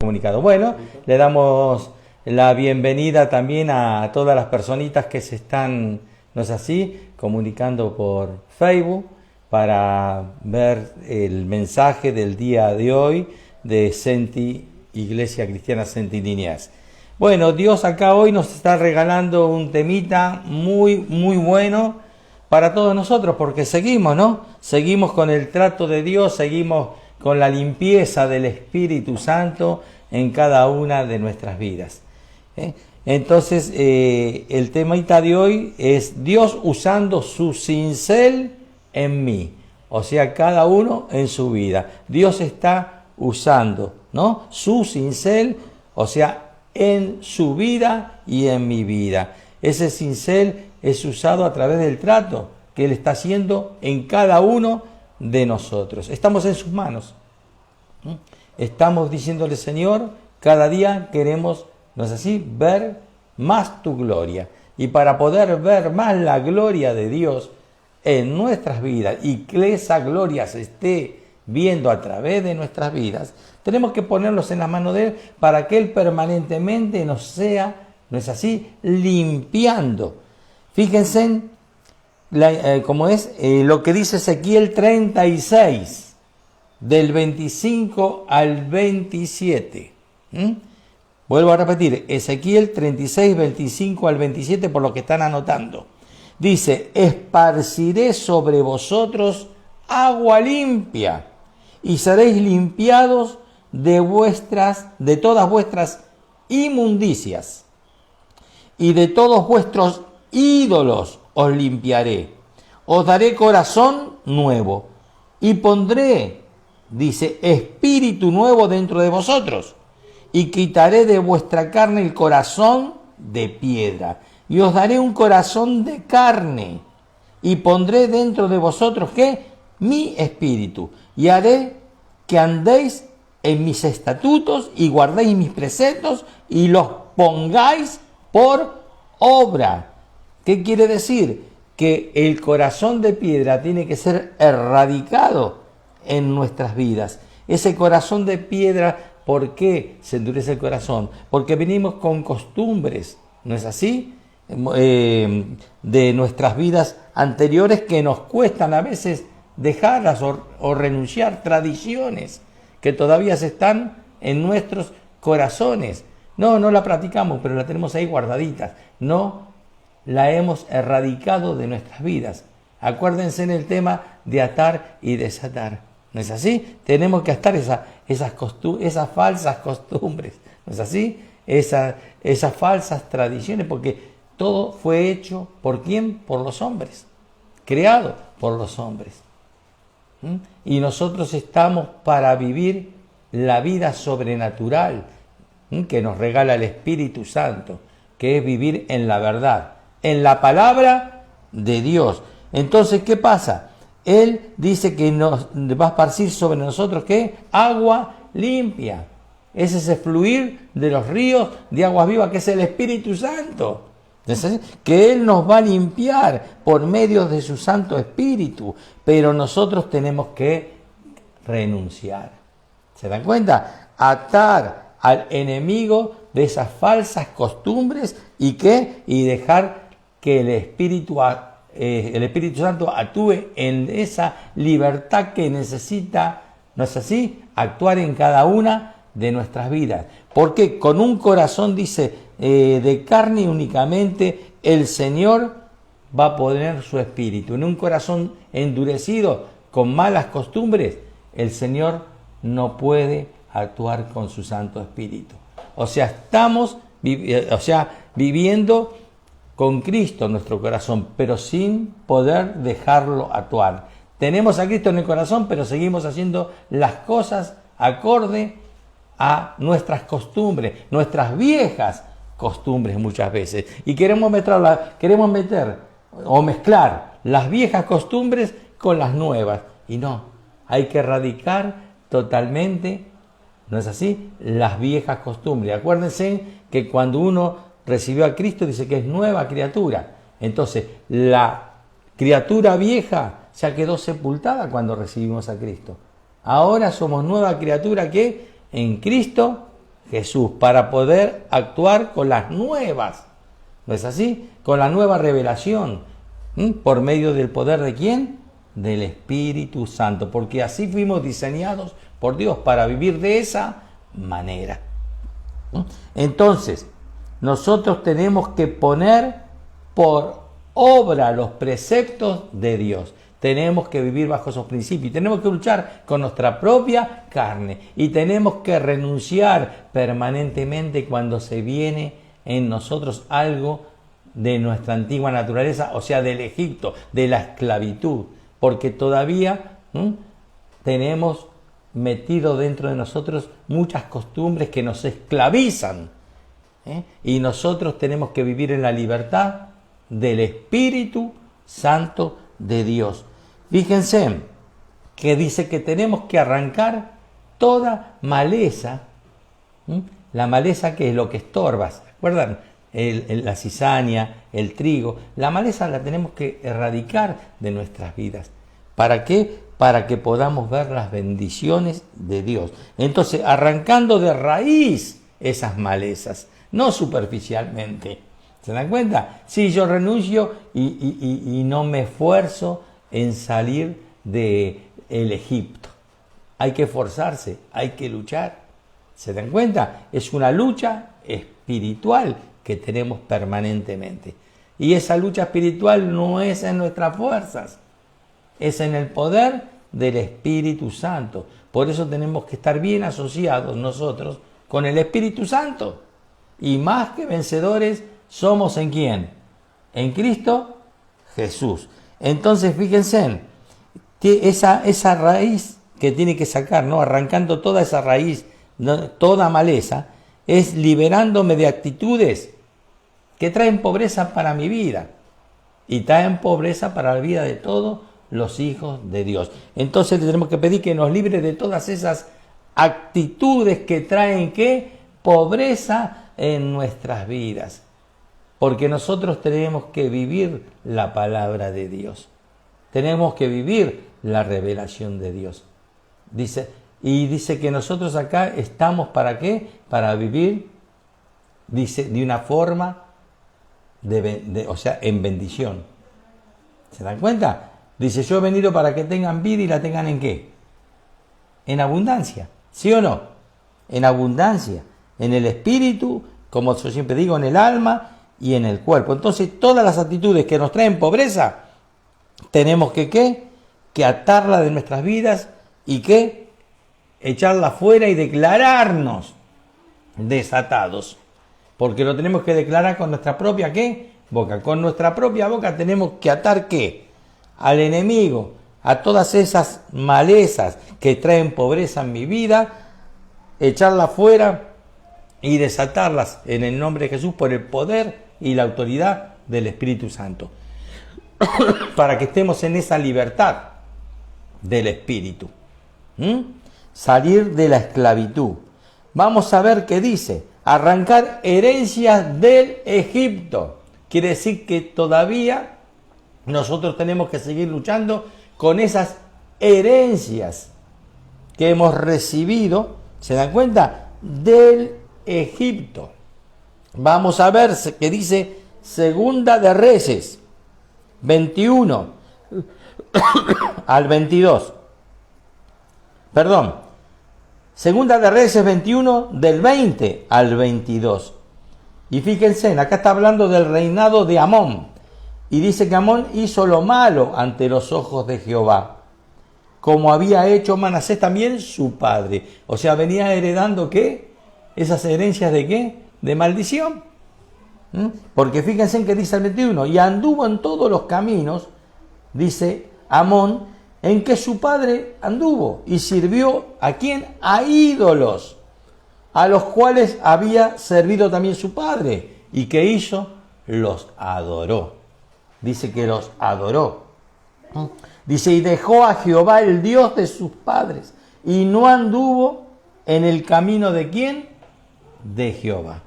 comunicado. Bueno, le damos la bienvenida también a todas las personitas que se están, no es así, comunicando por Facebook para ver el mensaje del día de hoy de Senti, Iglesia Cristiana Senti Liniers. Bueno, Dios acá hoy nos está regalando un temita muy bueno para todos nosotros, porque seguimos, ¿no? Seguimos con el trato de Dios, seguimos con la limpieza del Espíritu Santo en cada una de nuestras vidas. Entonces, el temita de hoy es Dios usando su cincel en mí. O sea, cada uno en su vida. Dios está usando, ¿no?, su cincel, o sea, en su vida y en mi vida. Ese cincel es usado a través del trato que Él está haciendo en cada uno de nosotros. Estamos en sus manos. Estamos diciéndole: Señor, cada día queremos, ¿no es así?, ver más tu gloria. Y para poder ver más la gloria de Dios en nuestras vidas y que esa gloria se esté viendo a través de nuestras vidas, tenemos que ponerlos en la mano de Él para que Él permanentemente nos sea, ¿no es así?, limpiando. Fíjense cómo es lo que dice Ezequiel 36, del 25 al 27. Vuelvo a repetir, Ezequiel 36, 25 al 27, por lo que están anotando. Dice: esparciré sobre vosotros agua limpia, y seréis limpiados de todas vuestras inmundicias, y de todos vuestros ídolos os limpiaré. Os daré corazón nuevo, y pondré, dice, espíritu nuevo dentro de vosotros, y quitaré de vuestra carne el corazón de piedra, y os daré un corazón de carne, y pondré dentro de vosotros, ¿qué?, mi espíritu, y haré que andéis en mis estatutos y guardéis mis preceptos y los pongáis por obra. ¿Qué quiere decir? Que el corazón de piedra tiene que ser erradicado en nuestras vidas. Ese corazón de piedra, ¿por qué se endurece el corazón? Porque venimos con costumbres, ¿no es así?, de nuestras vidas anteriores que nos cuestan a veces dejarlas o renunciar, tradiciones que todavía están en nuestros corazones. No la practicamos, pero la tenemos ahí guardaditas. No la hemos erradicado de nuestras vidas. Acuérdense en el tema de atar y desatar. ¿No es así? Tenemos que atar esas falsas costumbres. ¿No es así? Esas falsas tradiciones, porque todo fue hecho ¿por quién? Por los hombres. Creado por los hombres. Y nosotros estamos para vivir la vida sobrenatural que nos regala el Espíritu Santo, que es vivir en la verdad, en la palabra de Dios. Entonces, ¿qué pasa? Él dice que nos va a esparcir sobre nosotros, ¿qué? Agua limpia. Es ese fluir de los ríos de aguas vivas, que es el Espíritu Santo. Que Él nos va a limpiar por medio de su Santo Espíritu, pero nosotros tenemos que renunciar. ¿Se dan cuenta? Atar al enemigo de esas falsas costumbres y dejar que el Espíritu Santo actúe en esa libertad que necesita, ¿no es así?, actuar en cada una de nuestras vidas. Porque con un corazón, dice, de carne únicamente, el Señor va a poner su espíritu. En un corazón endurecido, con malas costumbres, el Señor no puede actuar con su Santo Espíritu. O sea, estamos viviendo con Cristo en nuestro corazón, pero sin poder dejarlo actuar. Tenemos a Cristo en el corazón, pero seguimos haciendo las cosas acorde a nuestras costumbres, nuestras viejas costumbres muchas veces. Y queremos meter o mezclar las viejas costumbres con las nuevas. Y no, hay que erradicar totalmente, ¿no es así?, las viejas costumbres. Acuérdense que cuando uno recibió a Cristo, dice que es nueva criatura. Entonces, la criatura vieja ya quedó sepultada cuando recibimos a Cristo. Ahora somos nueva criatura que en Cristo Jesús, para poder actuar con las nuevas, ¿no es así? Con la nueva revelación, por medio del poder ¿de quién? Del Espíritu Santo, porque así fuimos diseñados por Dios para vivir de esa manera. Entonces, nosotros tenemos que poner por obra los preceptos de Dios. Tenemos que vivir bajo esos principios. Tenemos que luchar con nuestra propia carne. Y tenemos que renunciar permanentemente cuando se viene en nosotros algo de nuestra antigua naturaleza, o sea, del Egipto, de la esclavitud. Porque todavía tenemos metido dentro de nosotros muchas costumbres que nos esclavizan. Y nosotros tenemos que vivir en la libertad del Espíritu Santo de Dios. Fíjense que dice que tenemos que arrancar toda maleza. La maleza, que es lo que estorba, ¿se acuerdan? La cizaña, el trigo. La maleza la tenemos que erradicar de nuestras vidas. ¿Para qué? Para que podamos ver las bendiciones de Dios. Entonces, arrancando de raíz esas malezas, no superficialmente. ¿Se dan cuenta? Si yo renuncio y no me esfuerzo en salir del Egipto. Hay que esforzarse, hay que luchar. ¿Se dan cuenta? Es una lucha espiritual que tenemos permanentemente. Y esa lucha espiritual no es en nuestras fuerzas, es en el poder del Espíritu Santo. Por eso tenemos que estar bien asociados nosotros con el Espíritu Santo. Y más que vencedores somos ¿en quién? En Cristo Jesús. Entonces fíjense, esa raíz que tiene que sacar, ¿no? Arrancando toda esa raíz, toda maleza, es liberándome de actitudes que traen pobreza para mi vida y traen pobreza para la vida de todos los hijos de Dios. Entonces le tenemos que pedir que nos libre de todas esas actitudes que traen ¿qué? Pobreza en nuestras vidas. Porque nosotros tenemos que vivir la palabra de Dios. Tenemos que vivir la revelación de Dios. Dice que nosotros acá estamos ¿para qué? Para vivir, dice, de una forma o sea, en bendición. ¿Se dan cuenta? Dice, yo he venido para que tengan vida y la tengan ¿en qué? En abundancia. ¿Sí o no? En abundancia. En el espíritu, como yo siempre digo, en el alma y en el cuerpo. Entonces, todas las actitudes que nos traen pobreza, tenemos que ¿qué? Que atarla de nuestras vidas y ¿qué? Echarla fuera y declararnos desatados. Porque lo tenemos que declarar con nuestra propia ¿qué? Boca. Con nuestra propia boca tenemos que atar ¿qué? Al enemigo, a todas esas malezas que traen pobreza en mi vida, echarla fuera y desatarlas en el nombre de Jesús por el poder y la autoridad del Espíritu Santo. Para que estemos en esa libertad del Espíritu. Salir de la esclavitud. Vamos a ver qué dice. Arrancar herencias del Egipto. Quiere decir que todavía nosotros tenemos que seguir luchando con esas herencias que hemos recibido, ¿se dan cuenta? Del Egipto. Vamos a ver qué dice Segunda de Reyes 21 al 22. Perdón. Segunda de Reyes 21 del 20 al 22. Y fíjense, acá está hablando del reinado de Amón. Y dice que Amón hizo lo malo ante los ojos de Jehová, como había hecho Manasés también su padre. O sea, venía heredando ¿qué? Esas herencias de ¿qué? De maldición. Porque fíjense en que dice el 21, y anduvo en todos los caminos, dice Amón, en que su padre anduvo, y sirvió ¿a quién? A ídolos, a los cuales había servido también su padre. ¿Y qué hizo? Los adoró. Dice que los adoró. Dice, y dejó a Jehová el Dios de sus padres, y no anduvo en el camino de ¿quién? De Jehová.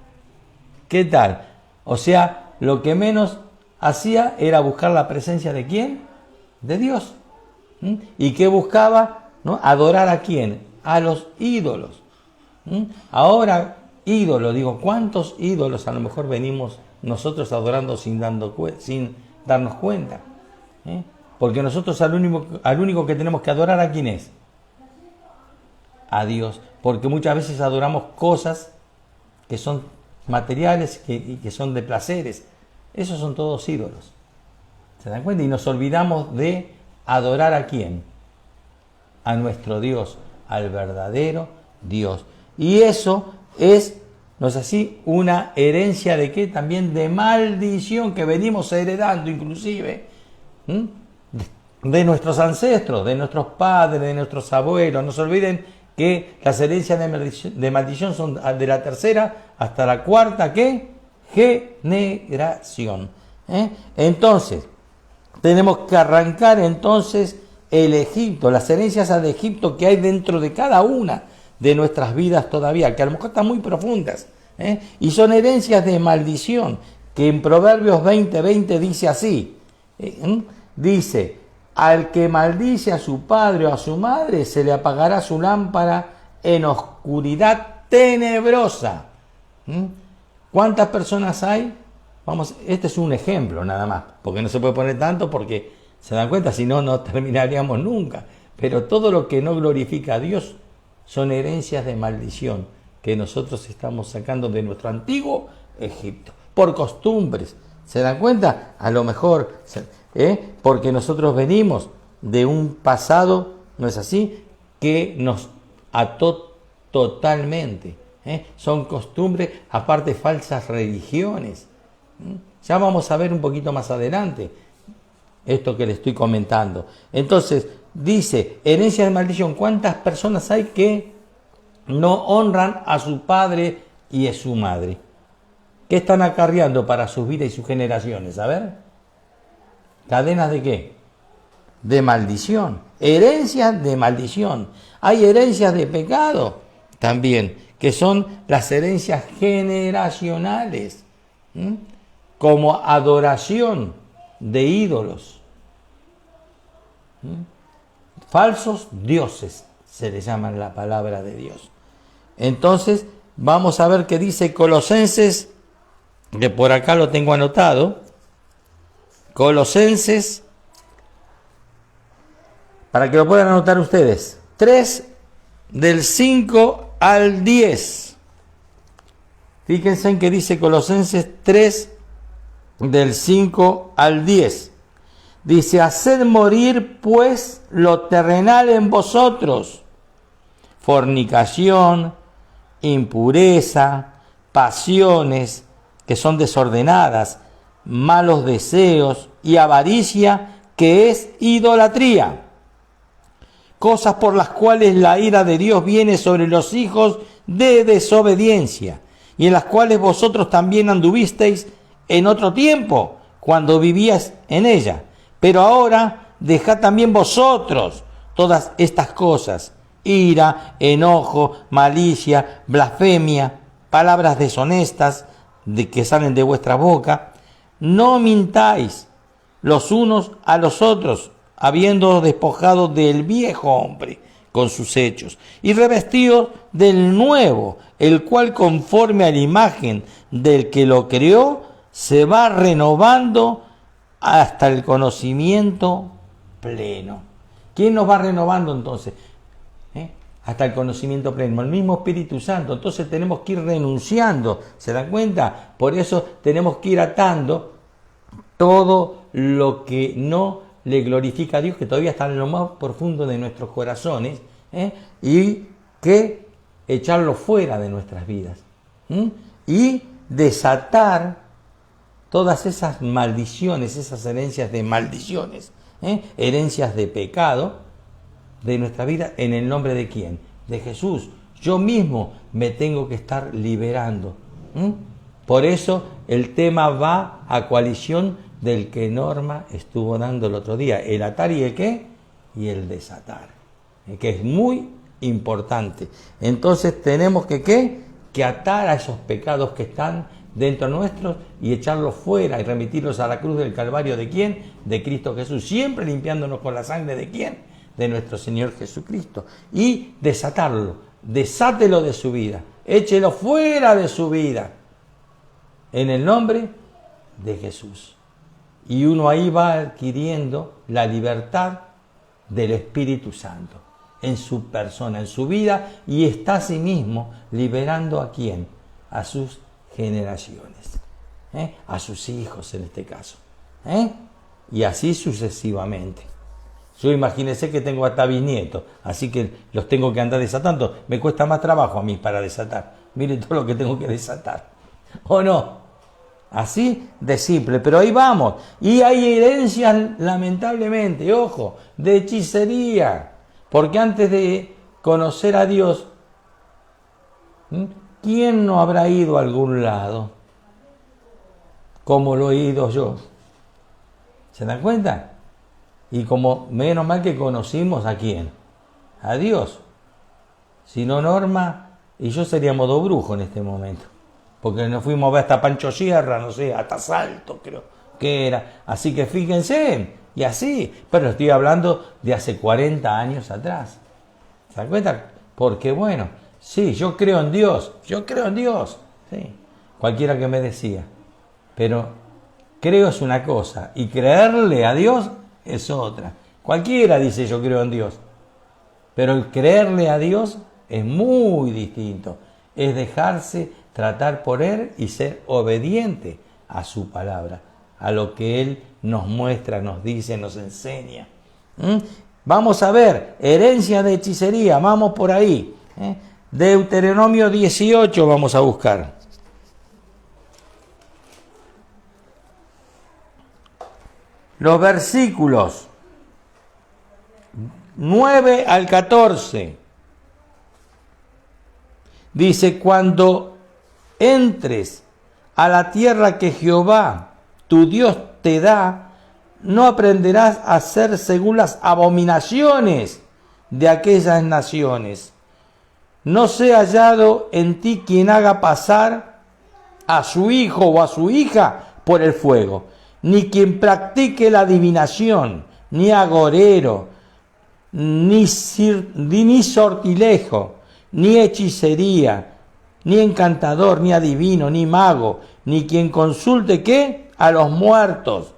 ¿Qué tal? O sea, lo que menos hacía era buscar la presencia de ¿quién? De Dios. ¿Y qué buscaba? ¿No? Adorar ¿a quién? A los ídolos. Ahora, ídolos. Digo, ¿cuántos ídolos a lo mejor venimos nosotros adorando sin darnos cuenta? Porque nosotros al único que tenemos que adorar, ¿a quién es? A Dios. Porque muchas veces adoramos cosas que son materiales y que son de placeres. Esos son todos ídolos. ¿Se dan cuenta? Y nos olvidamos de adorar ¿a quién? A nuestro Dios, al verdadero Dios. Y eso es, ¿no es así?, una herencia de qué? También de maldición que venimos heredando inclusive de nuestros ancestros, de nuestros padres, de nuestros abuelos. No se olviden que las herencias de maldición son de la tercera hasta la cuarta, ¿qué? Generación. Entonces, tenemos que arrancar entonces el Egipto, las herencias de Egipto que hay dentro de cada una de nuestras vidas todavía, que a lo mejor están muy profundas, y son herencias de maldición, que en Proverbios 20:20 dice así, dice, al que maldice a su padre o a su madre, se le apagará su lámpara en oscuridad tenebrosa. ¿Cuántas personas hay? Vamos, este es un ejemplo nada más, porque no se puede poner tanto porque se dan cuenta, si no, no terminaríamos nunca. Pero todo lo que no glorifica a Dios son herencias de maldición que nosotros estamos sacando de nuestro antiguo Egipto, por costumbres. ¿Se dan cuenta? A lo mejor, porque nosotros venimos de un pasado, ¿no es así?, que nos ató totalmente. Son costumbres, aparte falsas religiones. Ya vamos a ver un poquito más adelante esto que le estoy comentando. Entonces, dice, herencia de maldición. ¿Cuántas personas hay que no honran a su padre y a su madre? ¿Qué están acarreando para sus vidas y sus generaciones? A ver. ¿Cadenas de qué? De maldición. Herencias de maldición. Hay herencias de pecado también, que son las herencias generacionales, como adoración de ídolos. Falsos dioses se les llama la palabra de Dios. Entonces, vamos a ver qué dice Colosenses, que por acá lo tengo anotado. Colosenses, para que lo puedan anotar ustedes, 3 del 5 al 10. Fíjense en que dice Colosenses 3 del 5 al 10. Dice, haced morir pues lo terrenal en vosotros, fornicación, impureza, pasiones que son desordenadas, malos deseos y avaricia, que es idolatría, cosas por las cuales la ira de Dios viene sobre los hijos de desobediencia, y en las cuales vosotros también anduvisteis en otro tiempo, cuando vivíais en ella. Pero ahora dejad también vosotros todas estas cosas: ira, enojo, malicia, blasfemia, palabras deshonestas de que salen de vuestra boca. No mintáis los unos a los otros, habiendo despojado del viejo hombre con sus hechos, y revestidos del nuevo, el cual conforme a la imagen del que lo creó, se va renovando hasta el conocimiento pleno. ¿Quién nos va renovando entonces? Hasta el conocimiento pleno, el mismo Espíritu Santo. Entonces tenemos que ir renunciando, ¿se dan cuenta? Por eso tenemos que ir atando todo lo que no le glorifica a Dios, que todavía está en lo más profundo de nuestros corazones, y que echarlo fuera de nuestras vidas, y desatar todas esas maldiciones, esas herencias de maldiciones, herencias de pecado de nuestra vida, en el nombre de ¿quién? De Jesús. Yo mismo me tengo que estar liberando. Por eso el tema va a coalición del que Norma estuvo dando el otro día, el atar y el qué, y el desatar, que es muy importante. Entonces tenemos que ¿qué? Que atar a esos pecados que están dentro nuestros y echarlos fuera y remitirlos a la cruz del Calvario. ¿De quién? De Cristo Jesús, siempre limpiándonos con la sangre de ¿quién? De nuestro Señor Jesucristo, y desatarlo, desátelo de su vida. échelo fuera de su vida. En el nombre de Jesús. Y uno ahí va adquiriendo la libertad del Espíritu Santo en su persona, en su vida, y está a sí mismo liberando ¿a quién? A sus generaciones, a sus hijos en este caso, y así sucesivamente. Yo imagínense que tengo hasta bisnietos, así que los tengo que andar desatando. Me cuesta más trabajo a mí para desatar. Miren todo lo que tengo que desatar. ¿O no? Así de simple, pero ahí vamos. Y hay herencias, lamentablemente, ojo, de hechicería. Porque antes de conocer a Dios, ¿quién no habrá ido a algún lado? Como lo he ido yo. ¿Se dan cuenta? Y como menos mal que conocimos a quién, a Dios. Si no, Norma y yo seríamos dos brujos en este momento. Porque nos fuimos a ver hasta Pancho Sierra, no sé, hasta Salto creo que era. Así que fíjense, y así. Pero estoy hablando de hace 40 años atrás. ¿Se dan cuenta? Porque bueno, sí, yo creo en Dios. Sí. Cualquiera que me decía. Pero creo es una cosa y creerle a Dios es otra. Cualquiera dice yo creo en Dios. Pero el creerle a Dios es muy distinto. Es dejarse tratar por Él y ser obediente a su palabra, a lo que Él nos muestra, nos dice, nos enseña. Vamos a ver, herencia de hechicería, vamos por ahí. Deuteronomio 18 vamos a buscar. Los versículos 9 al 14. Dice, cuando entres a la tierra que Jehová, tu Dios, te da, no aprenderás a hacer según las abominaciones de aquellas naciones. No sea hallado en ti quien haga pasar a su hijo o a su hija por el fuego, ni quien practique la adivinación, ni agorero, ni sortilejo, ni hechicería, ni encantador, ni adivino, ni mago, ni quien consulte ¿qué? A los muertos,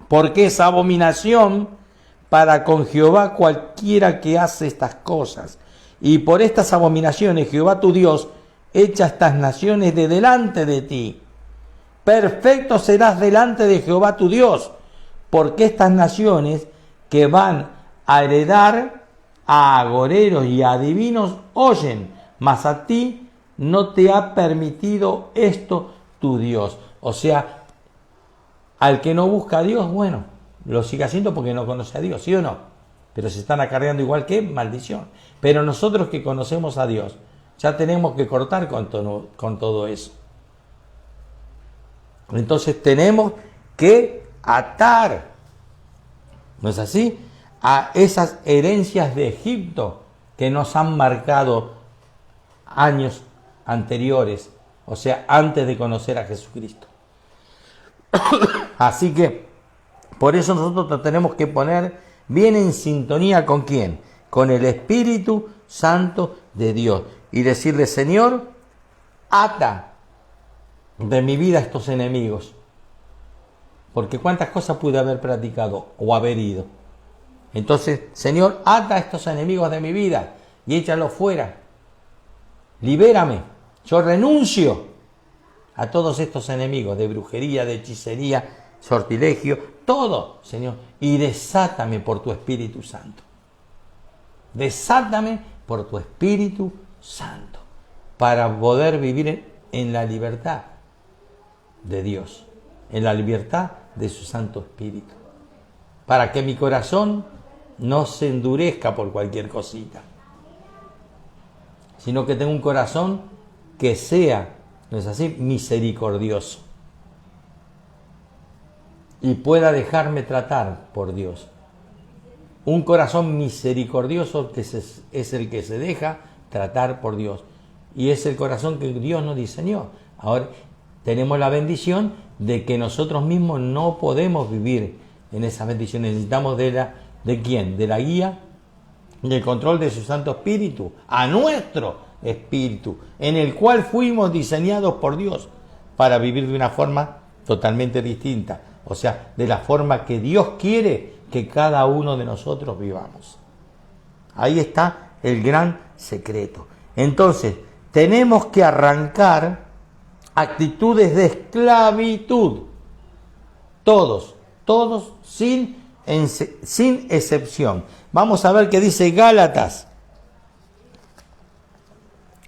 porque es abominación para con Jehová cualquiera que hace estas cosas. Y por estas abominaciones Jehová tu Dios echa estas naciones de delante de ti. Perfecto serás delante de Jehová tu Dios, porque estas naciones que van a heredar a agoreros y a adivinos oyen, mas a ti no te ha permitido esto tu Dios. O sea, al que no busca a Dios, bueno, lo sigue haciendo porque no conoce a Dios, ¿sí o no? Pero se están acarreando igual que maldición. Pero nosotros que conocemos a Dios, ya tenemos que cortar con todo eso. Entonces tenemos que atar, ¿no es así?, a esas herencias de Egipto que nos han marcado años anteriores, o sea, antes de conocer a Jesucristo. Así que, por eso nosotros nos tenemos que poner bien en sintonía ¿con quién? Con el Espíritu Santo de Dios. Y decirle, Señor, ata de mi vida a estos enemigos. Porque cuántas cosas pude haber practicado o haber ido. Entonces, Señor, ata a estos enemigos de mi vida y échalos fuera. Libérame. Yo renuncio a todos estos enemigos de brujería, de hechicería, sortilegio, todo, Señor. Y desátame por tu Espíritu Santo. Desátame por tu Espíritu Santo para poder vivir en la libertad de Dios, en la libertad de su Santo Espíritu. Para que mi corazón no se endurezca por cualquier cosita, sino que tenga un corazón que sea, ¿no es así?, misericordioso y pueda dejarme tratar por Dios. Un corazón misericordioso que es el que se deja tratar por Dios. Y es el corazón que Dios nos diseñó. Ahora tenemos la bendición de que nosotros mismos no podemos vivir en esa bendición. Necesitamos ¿de quién? De la guía, del control de su Santo Espíritu, a nuestro espíritu, en el cual fuimos diseñados por Dios para vivir de una forma totalmente distinta, o sea, de la forma que Dios quiere que cada uno de nosotros vivamos. Ahí está el gran secreto. Entonces, tenemos que arrancar actitudes de esclavitud. Todos, sin excepción. Vamos a ver qué dice Gálatas.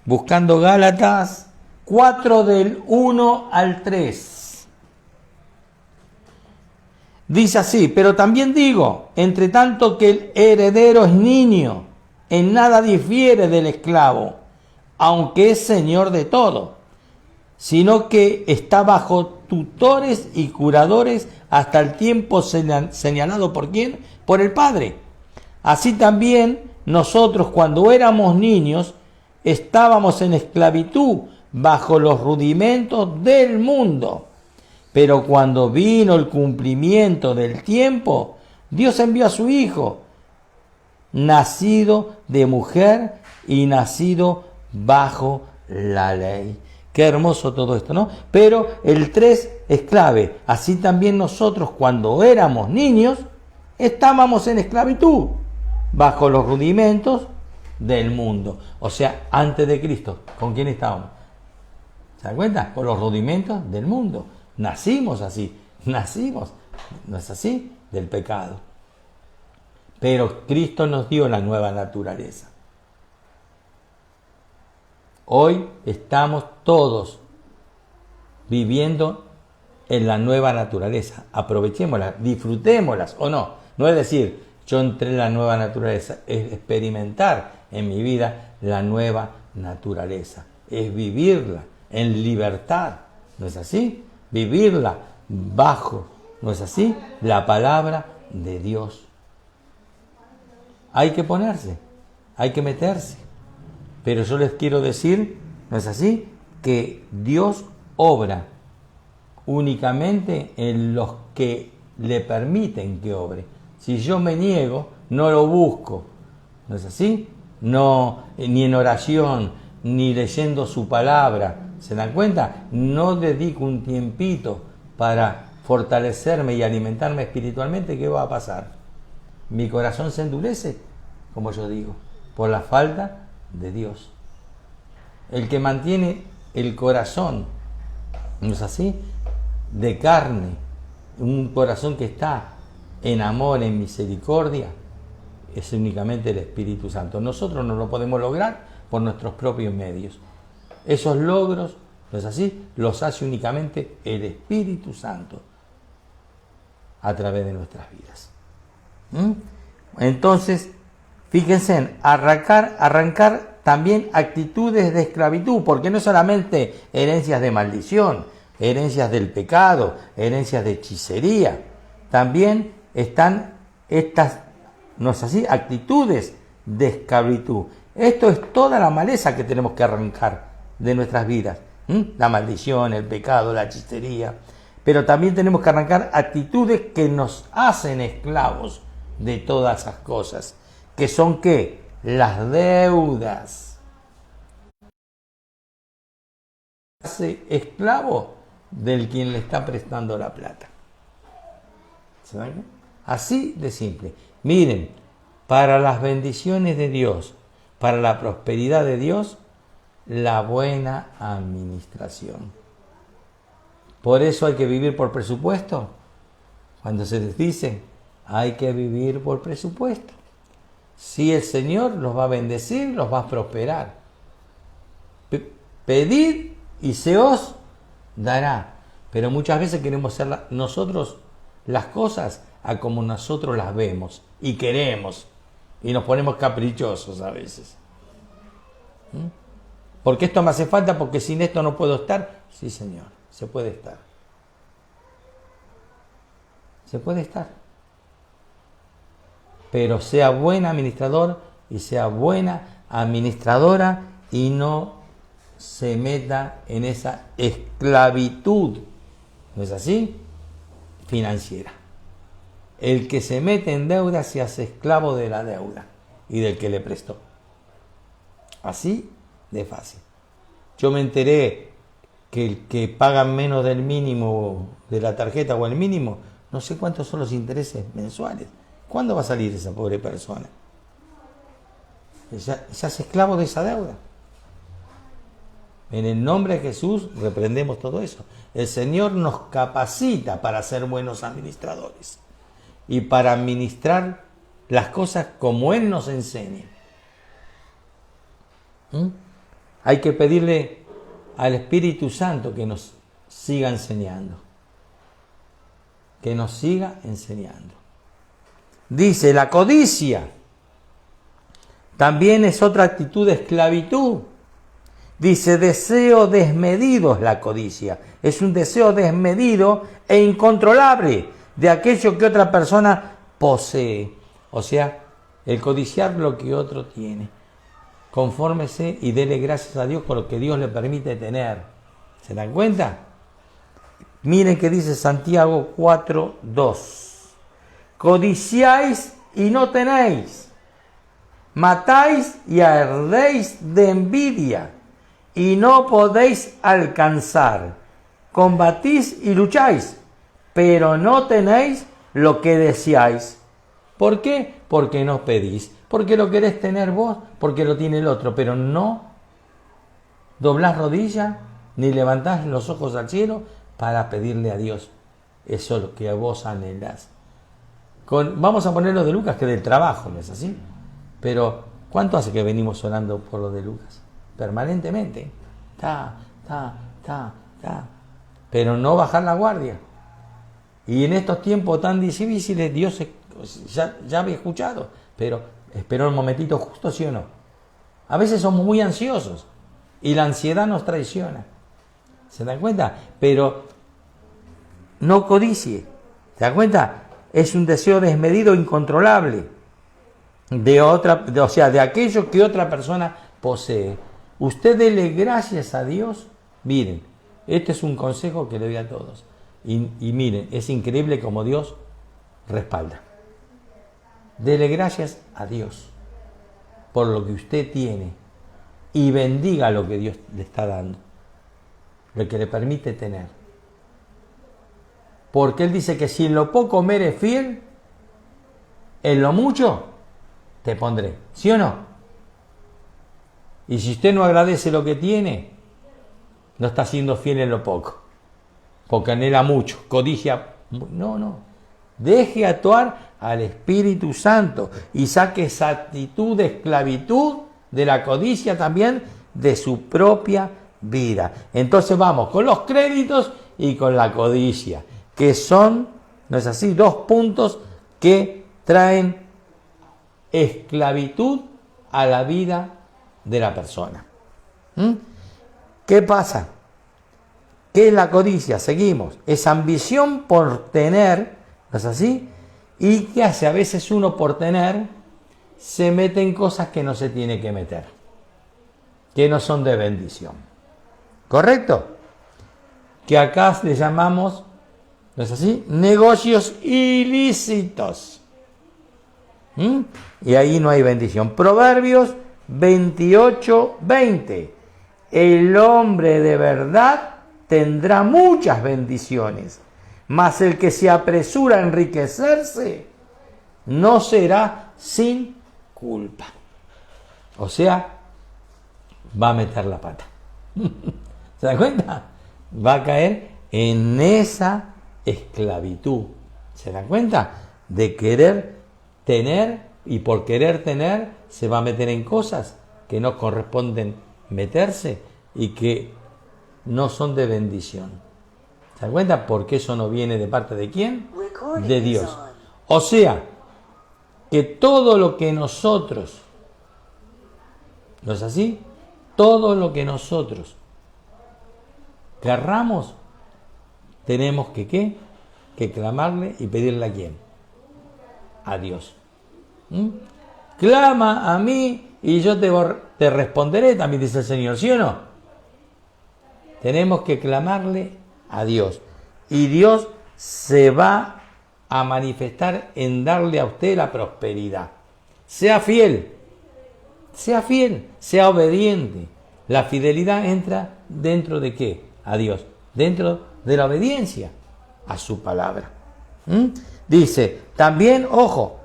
Buscando Gálatas 4 del 1 al 3. Dice así: pero también digo, entre tanto que el heredero es niño, en nada difiere del esclavo, aunque es señor de todo, sino que está bajo tutores y curadores hasta el tiempo señalado ¿por quién? Por el Padre. Así también nosotros, cuando éramos niños, estábamos en esclavitud bajo los rudimentos del mundo. Pero cuando vino el cumplimiento del tiempo, Dios envió a su Hijo, nacido de mujer y nacido bajo la ley. Qué hermoso todo esto, ¿no? Pero el 3 es clave. Así también nosotros, cuando éramos niños, estábamos en esclavitud bajo los rudimentos del mundo. O sea, antes de Cristo, ¿con quién estábamos? ¿Se dan cuenta? Con los rudimentos del mundo. Nacimos así, ¿no es así? Del pecado. Pero Cristo nos dio la nueva naturaleza. Hoy estamos todos viviendo en la nueva naturaleza. Aprovechémosla, disfrutémoslas o no. No es decir, yo entré en la nueva naturaleza, es experimentar en mi vida la nueva naturaleza. Es vivirla en libertad, ¿no es así? Vivirla bajo, ¿no es así? La palabra de Dios. Hay que ponerse, hay que meterse. Pero yo les quiero decir, ¿no es así?, que Dios obra únicamente en los que le permiten que obre. Si yo me niego, no lo busco, ¿no es así? No, ni en oración, ni leyendo su palabra. ¿Se dan cuenta? No dedico un tiempito para fortalecerme y alimentarme espiritualmente. ¿Qué va a pasar? Mi corazón se endurece, como yo digo, por la falta de Dios. El que mantiene el corazón, ¿no es así?, de carne, un corazón que está en amor, en misericordia, es únicamente el Espíritu Santo. Nosotros no lo podemos lograr por nuestros propios medios. Esos logros, ¿no es así?, los hace únicamente el Espíritu Santo a través de nuestras vidas. Entonces, fíjense en arrancar también actitudes de esclavitud, porque no solamente herencias de maldición, herencias del pecado, herencias de hechicería, también están estas, ¿no es así?, actitudes de esclavitud. Esto es toda la maleza que tenemos que arrancar de nuestras vidas, la maldición, el pecado, la hechicería, pero también tenemos que arrancar actitudes que nos hacen esclavos de todas esas cosas, que son ¿qué? Las deudas. Hace esclavo del quien le está prestando la plata. ¿Se ven? Así de simple. Miren, para las bendiciones de Dios, para la prosperidad de Dios, la buena administración. Por eso hay que vivir por presupuesto. Cuando se les dice, hay que vivir por presupuesto. Si el Señor los va a bendecir, los va a prosperar. Pedid y se os dará. Pero muchas veces queremos hacer nosotros las cosas a como nosotros las vemos y queremos. Y nos ponemos caprichosos a veces. Porque esto me hace falta, porque sin esto no puedo estar. Sí, Señor, se puede estar. Se puede estar. Pero sea buen administrador y sea buena administradora y no se meta en esa esclavitud, ¿no es así?, financiera. El que se mete en deuda se hace esclavo de la deuda y del que le prestó. Así de fácil. Yo me enteré que el que paga menos del mínimo de la tarjeta o el mínimo, no sé cuántos son los intereses mensuales. ¿Cuándo va a salir esa pobre persona? Ya es esclavo de esa deuda. En el nombre de Jesús reprendemos todo eso. El Señor nos capacita para ser buenos administradores y para administrar las cosas como Él nos enseña. Hay que pedirle al Espíritu Santo que nos siga enseñando. Que nos siga enseñando. Dice, la codicia también es otra actitud de esclavitud. Dice, deseo desmedido es la codicia. Es un deseo desmedido e incontrolable de aquello que otra persona posee. O sea, el codiciar lo que otro tiene. Confórmese y dele gracias a Dios por lo que Dios le permite tener. ¿Se dan cuenta? Miren que dice Santiago 4:2. Codiciáis y no tenéis. Matáis y ardéis de envidia y no podéis alcanzar. Combatís y lucháis, pero no tenéis lo que deseáis. ¿Por qué? Porque no pedís. Porque lo querés tener vos, porque lo tiene el otro, pero no doblás rodilla ni levantás los ojos al cielo para pedirle a Dios eso es lo que vos anhelás. Vamos a poner lo de Lucas, que del trabajo, ¿no es así? Pero, ¿cuánto hace que venimos orando por lo de Lucas? Permanentemente. Pero no bajar la guardia. Y en estos tiempos tan difíciles, Dios ya había escuchado, pero esperó el momentito justo, ¿sí o no? A veces somos muy ansiosos y la ansiedad nos traiciona. ¿Se dan cuenta? Pero no codicie. ¿Se dan cuenta? Es un deseo desmedido, incontrolable, de aquello que otra persona posee. Usted dele gracias a Dios. Miren, este es un consejo que le doy a todos. Y miren, es increíble como Dios respalda. Dele gracias a Dios por lo que usted tiene y bendiga lo que Dios le está dando, lo que le permite tener. Porque Él dice que si en lo poco me eres fiel, en lo mucho te pondré. ¿Sí o no? Y si usted no agradece lo que tiene, no está siendo fiel en lo poco. Porque anhela mucho, codicia. No. Deje actuar al Espíritu Santo y saque esa actitud de esclavitud, de la codicia también, de su propia vida. Entonces vamos con los créditos y con la codicia, que son, ¿no es así?, dos puntos que traen esclavitud a la vida de la persona. ¿Qué pasa? ¿Qué es la codicia? Seguimos. Es ambición por tener, ¿no es así? ¿Y qué hace? A veces uno por tener se mete en cosas que no se tiene que meter, que no son de bendición. ¿Correcto? Que acá le llamamos, ¿no es así?, negocios ilícitos. Y ahí no hay bendición. Proverbios 28:20. El hombre de verdad tendrá muchas bendiciones, mas el que se apresura a enriquecerse no será sin culpa. O sea, va a meter la pata. ¿Se dan cuenta? Va a caer en esa esclavitud. ¿Se dan cuenta? De querer tener, y por querer tener se va a meter en cosas que no corresponden meterse y que no son de bendición. ¿Se dan cuenta? Porque eso no viene de parte de ¿quién? De Dios. O sea, que todo lo que nosotros, ¿no es así? Todo lo que nosotros querramos, tenemos que ¿qué? Que clamarle y pedirle a ¿quién? A Dios. Clama a mí y yo te responderé, también dice el Señor, ¿sí o no? Tenemos que clamarle a Dios. Y Dios se va a manifestar en darle a usted la prosperidad. Sea fiel, sea obediente. La fidelidad entra dentro de ¿qué? A Dios. Dentro de la obediencia a su palabra. Dice, también, ojo,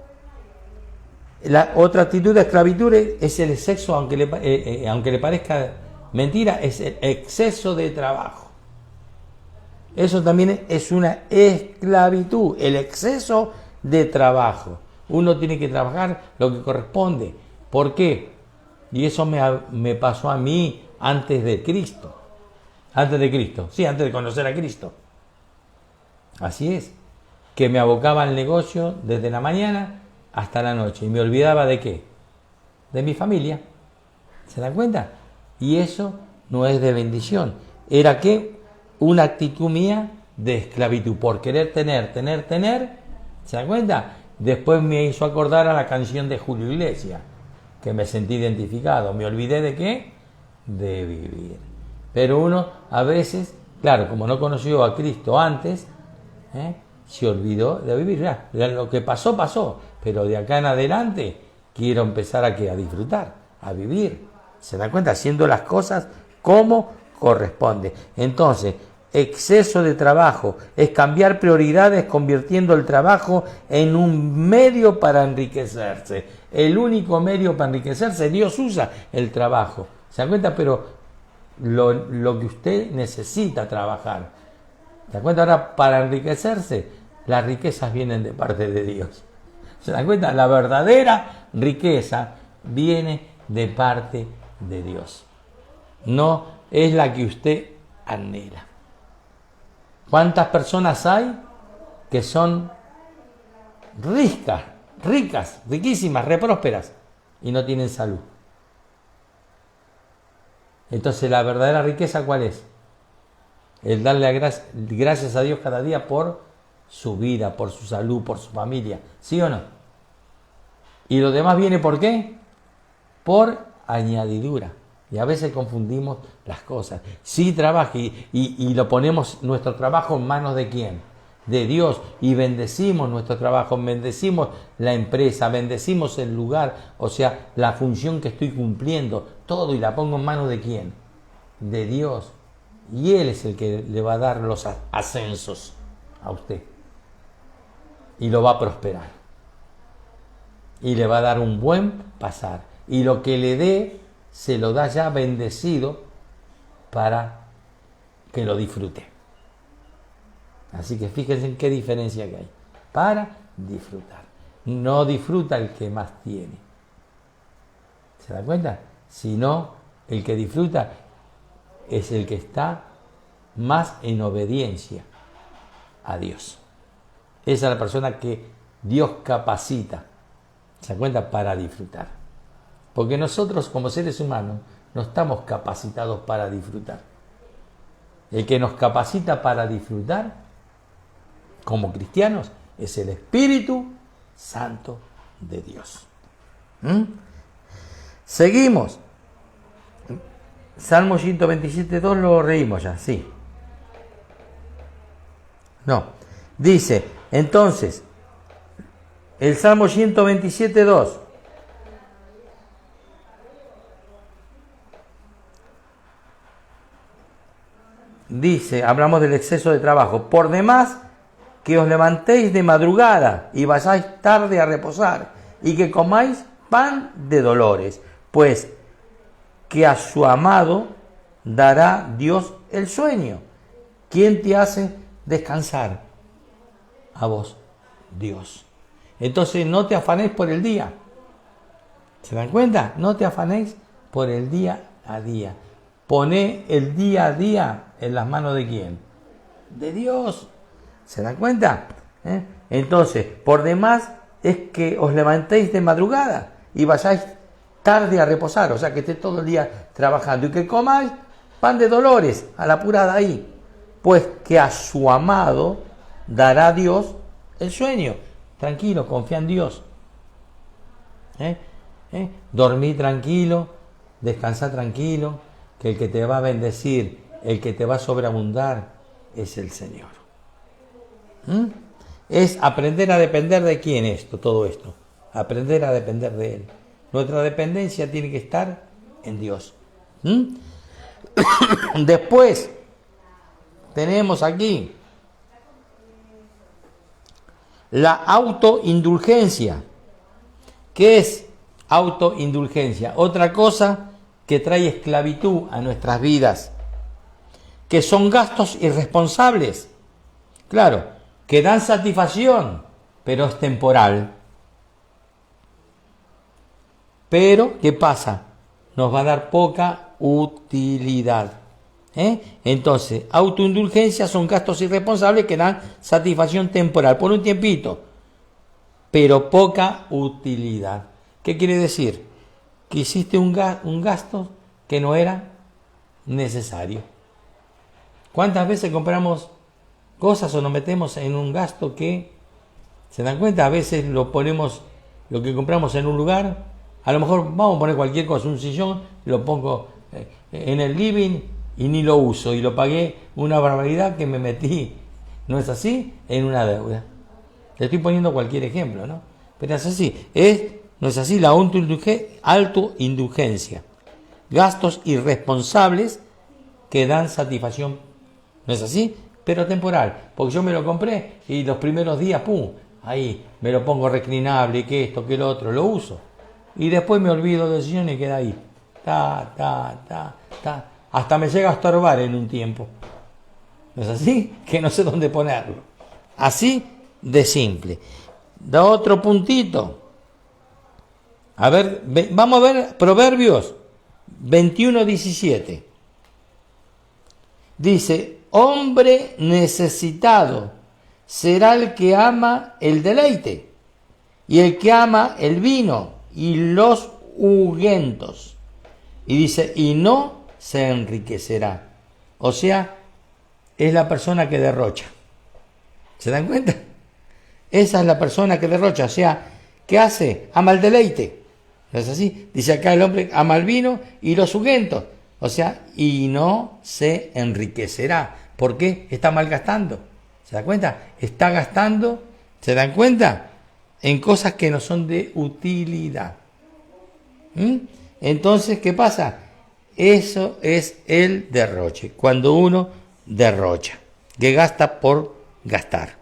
la otra actitud de esclavitud es el sexo, aunque le parezca mentira, es el exceso de trabajo. Eso también es una esclavitud, el exceso de trabajo. Uno tiene que trabajar lo que corresponde. ¿Por qué? Y eso me pasó a mí antes de Cristo. Antes de Cristo, sí, antes de conocer a Cristo. Así es, que me abocaba al negocio desde la mañana hasta la noche y me olvidaba ¿de qué? De mi familia. ¿Se dan cuenta? Y eso no es de bendición. Era que una actitud mía de esclavitud por querer tener. ¿Se dan cuenta? Después me hizo acordar a la canción de Julio Iglesias, que me sentí identificado. Me olvidé de qué? De vivir. Pero uno a veces, claro, como no conoció a Cristo antes, se olvidó de vivir. Ya, lo que pasó, pasó. Pero de acá en adelante quiero empezar a disfrutar, a vivir. ¿Se dan cuenta? Haciendo las cosas como corresponde. Entonces, exceso de trabajo es cambiar prioridades convirtiendo el trabajo en un medio para enriquecerse. El único medio para enriquecerse, Dios usa el trabajo. ¿Se dan cuenta? Pero lo que usted necesita trabajar. ¿Se dan cuenta? Ahora, para enriquecerse, las riquezas vienen de parte de Dios. ¿Se dan cuenta? La verdadera riqueza viene de parte de Dios. No es la que usted anhela. ¿Cuántas personas hay que son ricas, riquísimas, reprósperas y no tienen salud? Entonces, ¿la verdadera riqueza cuál es? El darle gracias a Dios cada día por su vida, por su salud, por su familia. ¿Sí o no? Y lo demás viene ¿por qué? Por añadidura. Y a veces confundimos las cosas. Sí trabaja y lo ponemos nuestro trabajo en manos de ¿quién? De Dios. Y bendecimos nuestro trabajo, bendecimos la empresa, bendecimos el lugar, o sea, la función que estoy cumpliendo, todo, y la pongo en manos de ¿quién? De Dios. Y Él es el que le va a dar los ascensos a usted. Y lo va a prosperar. Y le va a dar un buen pasar. Y lo que le dé, se lo da ya bendecido para que lo disfrute. Así que fíjense en qué diferencia que hay. Para disfrutar. No disfruta el que más tiene. ¿Se da cuenta? Sino el que disfruta es el que está más en obediencia a Dios. Esa es la persona que Dios capacita. ¿Se da cuenta? Para disfrutar. Porque nosotros como seres humanos no estamos capacitados para disfrutar. El que nos capacita para disfrutar como cristianos es el Espíritu Santo de Dios. Seguimos. Salmo 127.2 lo reímos ya, sí. No. Dice, entonces, el Salmo 127.2. Dice, hablamos del exceso de trabajo. Por demás, que os levantéis de madrugada y vayáis tarde a reposar, y que comáis pan de dolores, pues que a su amado dará Dios el sueño. ¿Quién te hace descansar? A vos, Dios. Entonces no te afanéis por el día. ¿Se dan cuenta? No te afanéis por el día a día. Poné el día a día en las manos de ¿quién? De Dios. ¿Se dan cuenta? Entonces, por demás es que os levantéis de madrugada y vayáis tarde a reposar, o sea que estés todo el día trabajando y que comáis pan de dolores a la apurada ahí, pues que a su amado dará Dios el sueño. Tranquilo, confía en Dios. Dormí tranquilo, descansá tranquilo, que el que te va a bendecir, el que te va a sobreabundar es el Señor. Es aprender a depender de quién todo esto. Aprender a depender de Él. Nuestra dependencia tiene que estar en Dios. ¿Mm? Después tenemos aquí la autoindulgencia. ¿Qué es autoindulgencia? Otra cosa que trae esclavitud a nuestras vidas, que son gastos irresponsables, claro, que dan satisfacción, pero es temporal. Pero, ¿qué pasa? Nos va a dar poca utilidad. Entonces, autoindulgencia son gastos irresponsables que dan satisfacción temporal, por un tiempito, pero poca utilidad. ¿Qué quiere decir? Que hiciste un gasto que no era necesario. ¿Cuántas veces compramos cosas o nos metemos en un gasto que, se dan cuenta? A veces lo ponemos, lo que compramos en un lugar, a lo mejor vamos a poner cualquier cosa, un sillón, lo pongo en el living y ni lo uso, y lo pagué una barbaridad que me metí, ¿no es así?, en una deuda. Le estoy poniendo cualquier ejemplo, ¿no? Pero es así, no es así, la autoindulgencia. Gastos irresponsables que dan satisfacción, ¿no es así? Pero temporal, porque yo me lo compré y los primeros días, ¡pum!, ahí me lo pongo reclinable, que esto, que lo otro, lo uso. Y después me olvido del sillón y queda ahí. Hasta me llega a estorbar en un tiempo. ¿No es así? Que no sé dónde ponerlo. Así de simple. Da otro puntito. A ver, vamos a ver Proverbios 21:17. Dice, hombre necesitado será el que ama el deleite, y el que ama el vino y los ungüentos. Y dice, y no se enriquecerá. O sea, es la persona que derrocha. ¿Se dan cuenta? Esa es la persona que derrocha. O sea, ¿qué hace? Ama el deleite. ¿No es así? Dice acá el hombre ama el vino y los ungüentos. O sea, y no se enriquecerá. ¿Por qué? Está malgastando. ¿Se dan cuenta? Está gastando, ¿se dan cuenta?, en cosas que no son de utilidad. Entonces, ¿qué pasa? Eso es el derroche. Cuando uno derrocha, que gasta por gastar.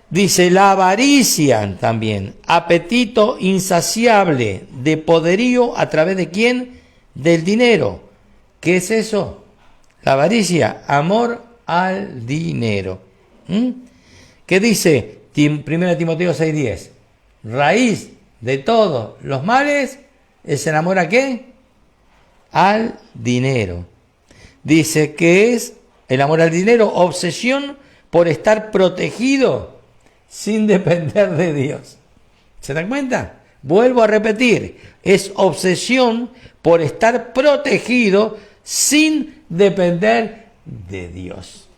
Dice la avaricia también, apetito insaciable de poderío a través de ¿quién? Del dinero. ¿Qué es eso? La avaricia, amor al dinero. ¿Qué dice 1 Timoteo 6:10? Raíz de todos los males es el amor a ¿qué? Al dinero. Dice que es el amor al dinero, obsesión por estar protegido sin depender de Dios. ¿Se dan cuenta? Vuelvo a repetir, es obsesión por estar protegido sin depender de Dios.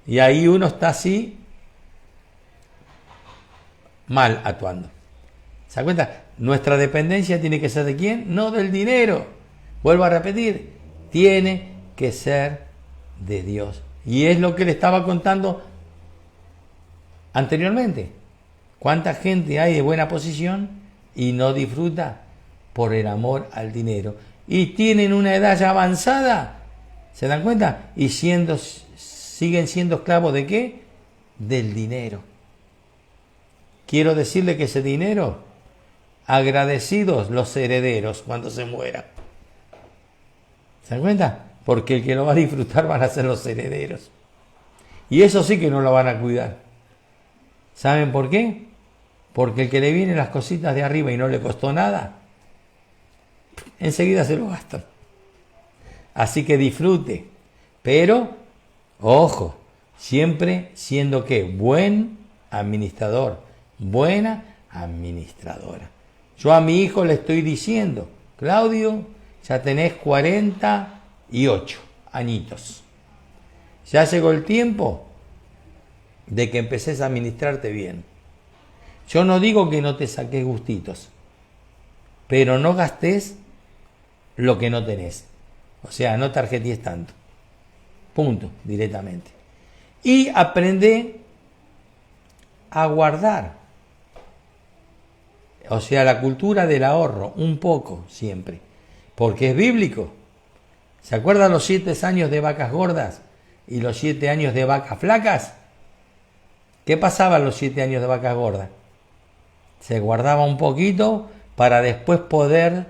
Y ahí uno está así, mal actuando. ¿Se dan cuenta? Nuestra dependencia tiene que ser ¿de quién? No del dinero. Vuelvo a repetir, tiene que ser de Dios. Y es lo que le estaba contando anteriormente. ¿Cuánta gente hay de buena posición y no disfruta por el amor al dinero? Y tienen una edad ya avanzada, ¿se dan cuenta? Y siguen siendo esclavos ¿de qué? Del dinero. Quiero decirle que ese dinero, agradecidos los herederos cuando se mueran. ¿Se dan cuenta? Porque el que lo va a disfrutar van a ser los herederos. Y eso sí que no lo van a cuidar. ¿Saben por qué? Porque el que le vienen las cositas de arriba y no le costó nada, enseguida se lo gastan. Así que disfrute. Pero, ojo, siempre siendo ¿qué? Buen administrador, buena administradora. Yo a mi hijo le estoy diciendo, Claudio, ya tenés 48 añitos. Ya llegó el tiempo de que empeces a administrarte bien. Yo no digo que no te saques gustitos, pero no gastes lo que no tenés. O sea, no tarjeties tanto. Punto, directamente. Y aprende a guardar. O sea, la cultura del ahorro, un poco siempre. porque es bíblico. ¿Se acuerdan los 7 años de vacas gordas y los 7 años de vacas flacas? ¿Qué pasaba en los 7 años de vacas gordas? Se guardaba un poquito para después poder,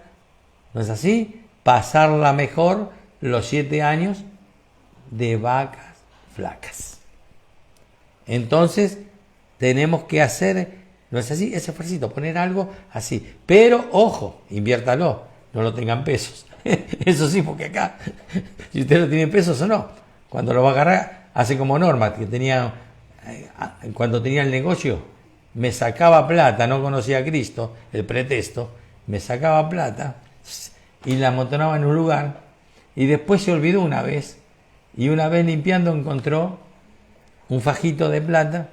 ¿no es así?, pasarla mejor los 7 años de vacas flacas. Entonces tenemos que hacer, ¿no es así?, ese esfuerzo, poner algo así. Pero ojo, inviértalo, no lo tengan pesos. Eso sí, porque acá, si usted no tiene pesos o no, cuando lo va a agarrar, hace como Norma, que tenía, cuando tenía el negocio, me sacaba plata, no conocía a Cristo, el pretexto, me sacaba plata y la amontonaba en un lugar y después se olvidó una vez y una vez limpiando encontró un fajito de plata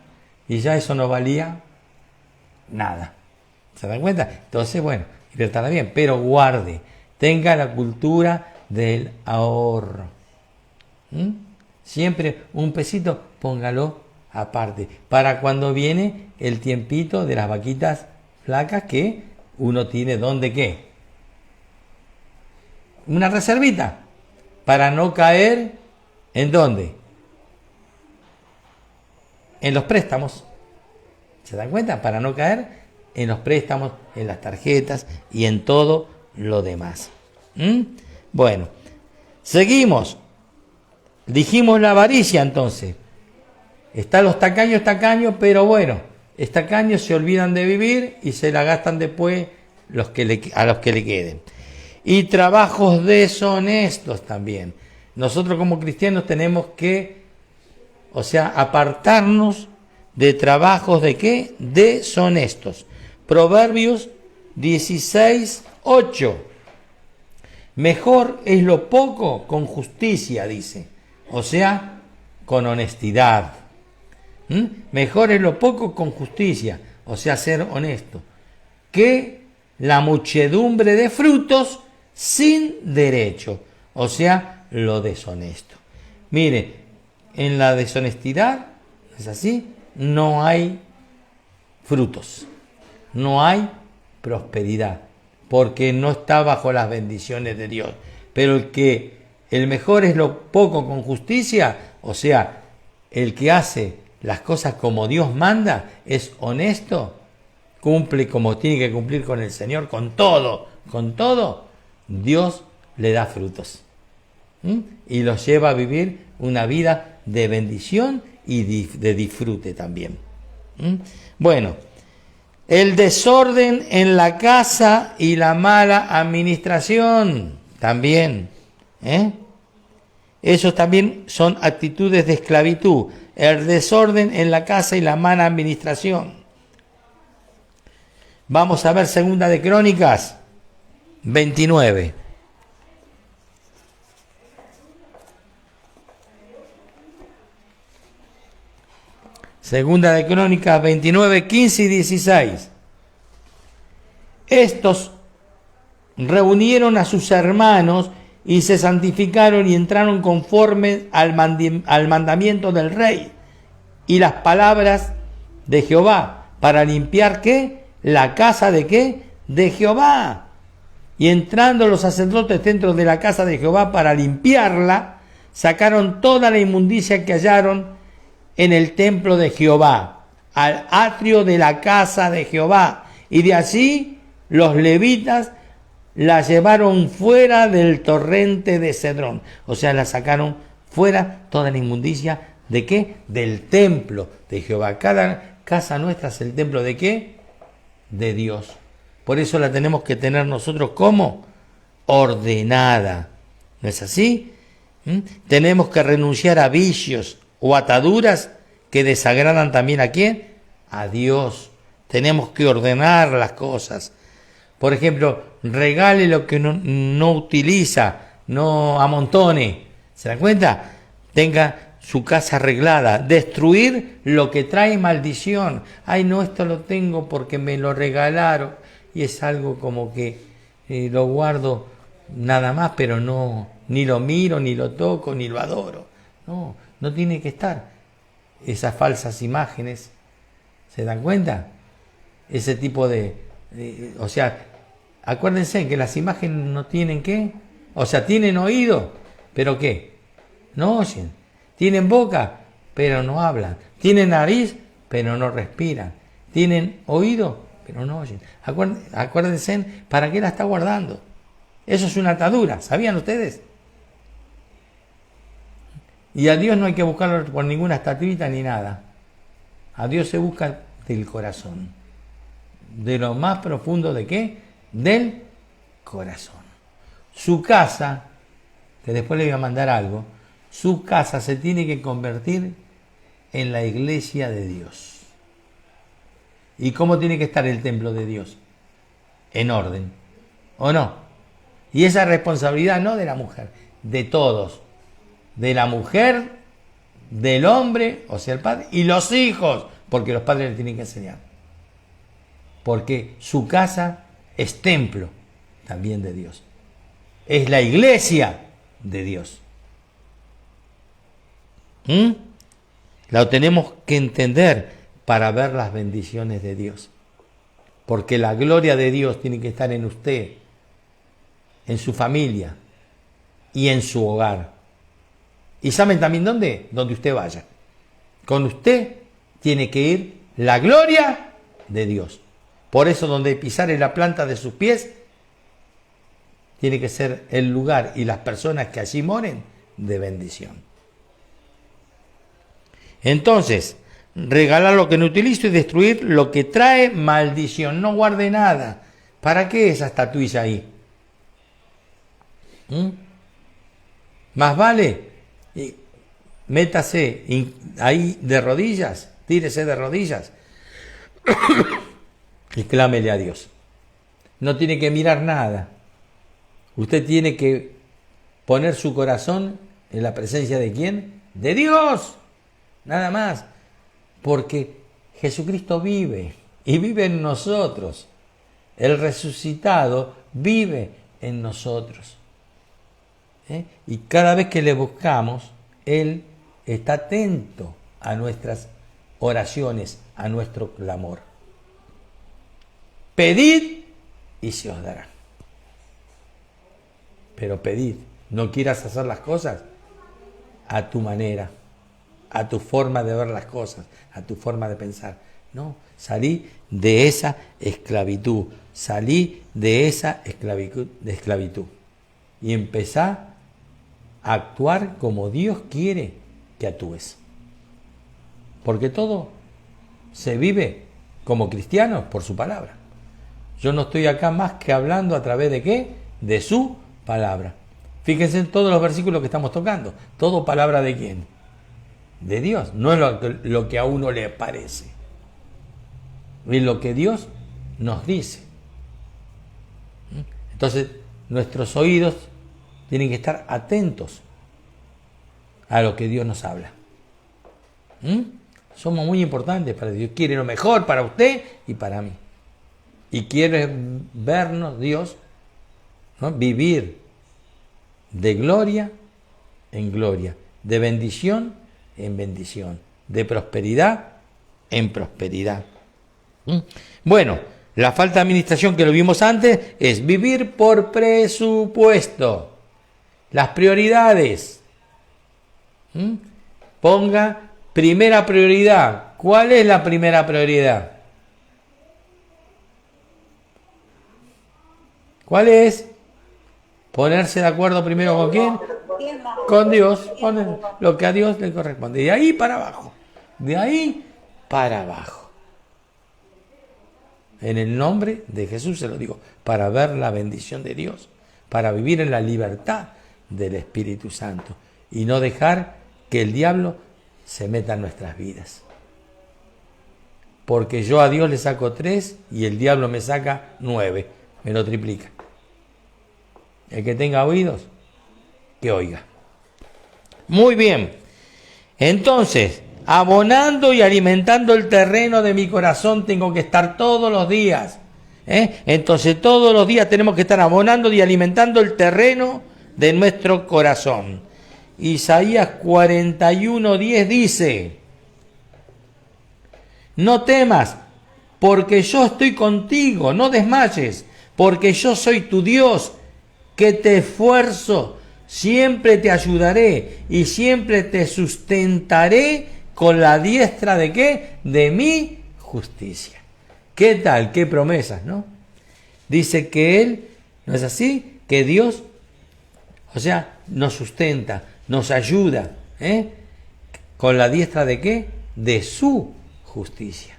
y ya eso no valía nada. ¿Se dan cuenta? Entonces, bueno, invertirla bien, pero guarde, tenga la cultura del ahorro. Siempre un pesito, póngalo aparte, para cuando viene el tiempito de las vaquitas flacas que uno tiene donde qué. Una reservita, para no caer, ¿en dónde? En los préstamos. ¿Se dan cuenta? Para no caer en los préstamos, en las tarjetas y en todo lo demás. Bueno, seguimos. Dijimos la avaricia entonces. Están los tacaños, pero bueno, tacaños se olvidan de vivir y se la gastan después a los que le queden. Y trabajos deshonestos también. Nosotros como cristianos tenemos que, apartarnos de trabajos de qué? Deshonestos. Proverbios 16:8. Mejor es lo poco con justicia, dice. Con honestidad. Mejor es lo poco con justicia, ser honesto, que la muchedumbre de frutos sin derecho, lo deshonesto. Mire, en la deshonestidad, ¿es así? No hay frutos, no hay prosperidad, porque no está bajo las bendiciones de Dios. Pero el mejor es lo poco con justicia, el que hace las cosas como Dios manda, es honesto, cumple como tiene que cumplir con el Señor, con todo, Dios le da frutos. Y los lleva a vivir una vida de bendición y de disfrute también. Bueno, el desorden en la casa y la mala administración también. Esos también son actitudes de esclavitud. El desorden en la casa y la mala administración. Vamos a ver Segunda de Crónicas 29. Segunda de Crónicas 29, 15 y 16. Estos reunieron a sus hermanos y se santificaron y entraron conforme al mandamiento del rey y las palabras de Jehová, para limpiar ¿qué? La casa de ¿qué? De Jehová. Y entrando los sacerdotes dentro de la casa de Jehová para limpiarla, sacaron toda la inmundicia que hallaron en el templo de Jehová, al atrio de la casa de Jehová, y de allí los levitas la llevaron fuera del torrente de Cedrón. La sacaron fuera toda la inmundicia, ¿de qué? Del templo de Jehová. Cada casa nuestra es el templo de qué? De Dios. Por eso la tenemos que tener nosotros como ordenada. ¿No es así? Tenemos que renunciar a vicios o ataduras que desagradan también ¿a quién? A Dios. Tenemos que ordenar las cosas. Por ejemplo, regale lo que no utiliza, no amontone. ¿Se dan cuenta? Tenga su casa arreglada. Destruir lo que trae maldición. Ay, no, esto lo tengo porque me lo regalaron. Y es algo como que lo guardo nada más, pero no, ni lo miro, ni lo toco, ni lo adoro. No tiene que estar. Esas falsas imágenes, ¿se dan cuenta? Ese tipo Acuérdense que las imágenes no tienen ¿qué? O sea, tienen oído, pero ¿qué? No oyen. Tienen boca, pero no hablan. Tienen nariz, pero no respiran. Tienen oído, pero no oyen. Acuérdense para qué la está guardando. Eso es una atadura, ¿sabían ustedes? Y a Dios no hay que buscarlo por ninguna estatuita ni nada. A Dios se busca del corazón. De lo más profundo de ¿qué? Del corazón. Su casa, que después le voy a mandar algo, su casa se tiene que convertir en la iglesia de Dios. ¿Y cómo tiene que estar el templo de Dios? En orden, ¿o no? Y esa responsabilidad no de la mujer, de todos. De la mujer, del hombre, o sea el padre, y los hijos, porque los padres le tienen que enseñar. Porque su casa es templo también de Dios. Es la iglesia de Dios. Lo tenemos que entender para ver las bendiciones de Dios. Porque la gloria de Dios tiene que estar en usted, en su familia y en su hogar. ¿Y saben también dónde? Donde usted vaya. Con usted tiene que ir la gloria de Dios. Por eso donde pisare la planta de sus pies, tiene que ser el lugar y las personas que allí moren de bendición. Entonces, regalar lo que no utilizo y destruir lo que trae maldición. No guarde nada. ¿Para qué esa estatuilla ahí? Más vale, métase ahí de rodillas, tírese de rodillas y clámele a Dios. No tiene que mirar nada. Usted tiene que poner su corazón en la presencia de ¿quién? De Dios. Nada más. Porque Jesucristo vive y vive en nosotros. El resucitado vive en nosotros. Y cada vez que le buscamos, Él está atento a nuestras oraciones, a nuestro clamor. Pedid y se os dará. Pero pedid, no quieras hacer las cosas a tu manera, a tu forma de ver las cosas, a tu forma de pensar. No, salí de esa esclavitud, salí de esa esclavitud y empezá a actuar como Dios quiere que actúes. Porque todo se vive como cristianos por su palabra. Yo no estoy acá más que hablando a través de ¿qué? De su palabra. Fíjense en todos los versículos que estamos tocando. Todo palabra de quién? De Dios. No es lo que a uno le parece. Es lo que Dios nos dice. Entonces, nuestros oídos tienen que estar atentos a lo que Dios nos habla. Somos muy importantes para Dios. Quiere lo mejor para usted y para mí. Y quiere vernos, Dios, ¿no? Vivir de gloria en gloria, de bendición en bendición, de prosperidad en prosperidad. Bueno, la falta de administración que lo vimos antes es vivir por presupuesto. Las prioridades. Ponga primera prioridad. ¿Cuál es la primera prioridad? ¿Cuál es? Ponerse de acuerdo primero con quién. Con Dios. Con lo que a Dios le corresponde. De ahí para abajo. De ahí para abajo. En el nombre de Jesús se lo digo. Para ver la bendición de Dios. Para vivir en la libertad del Espíritu Santo. Y no dejar que el diablo se meta en nuestras vidas. Porque yo a Dios le saco 3 y el diablo me saca 9. Me lo triplica. El que tenga oídos, que oiga. Muy bien. Entonces, abonando y alimentando el terreno de mi corazón tengo que estar todos los días. Entonces, todos los días tenemos que estar abonando y alimentando el terreno de nuestro corazón. Isaías 41:10 dice: no temas, porque yo estoy contigo, no desmayes, porque yo soy tu Dios, que te esfuerzo, siempre te ayudaré y siempre te sustentaré con la diestra ¿de qué? De mi justicia. ¿Qué tal? ¿Qué promesas, no? Dice que Él, ¿no es así? Que Dios, o sea, nos sustenta, nos ayuda, ¿con la diestra de qué? De su justicia.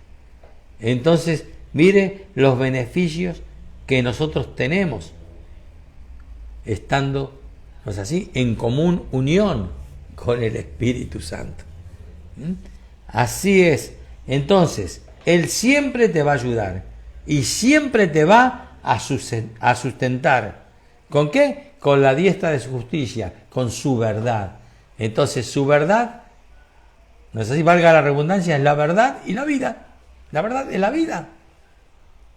Entonces, mire los beneficios que nosotros tenemos estando, ¿no es así?, en común unión con el Espíritu Santo. Así es. Entonces, Él siempre te va a ayudar y siempre te va a sustentar. ¿Con qué? Con la diestra de su justicia, con su verdad. Entonces, su verdad, no es así, valga la redundancia, es la verdad y la vida. La verdad es la vida.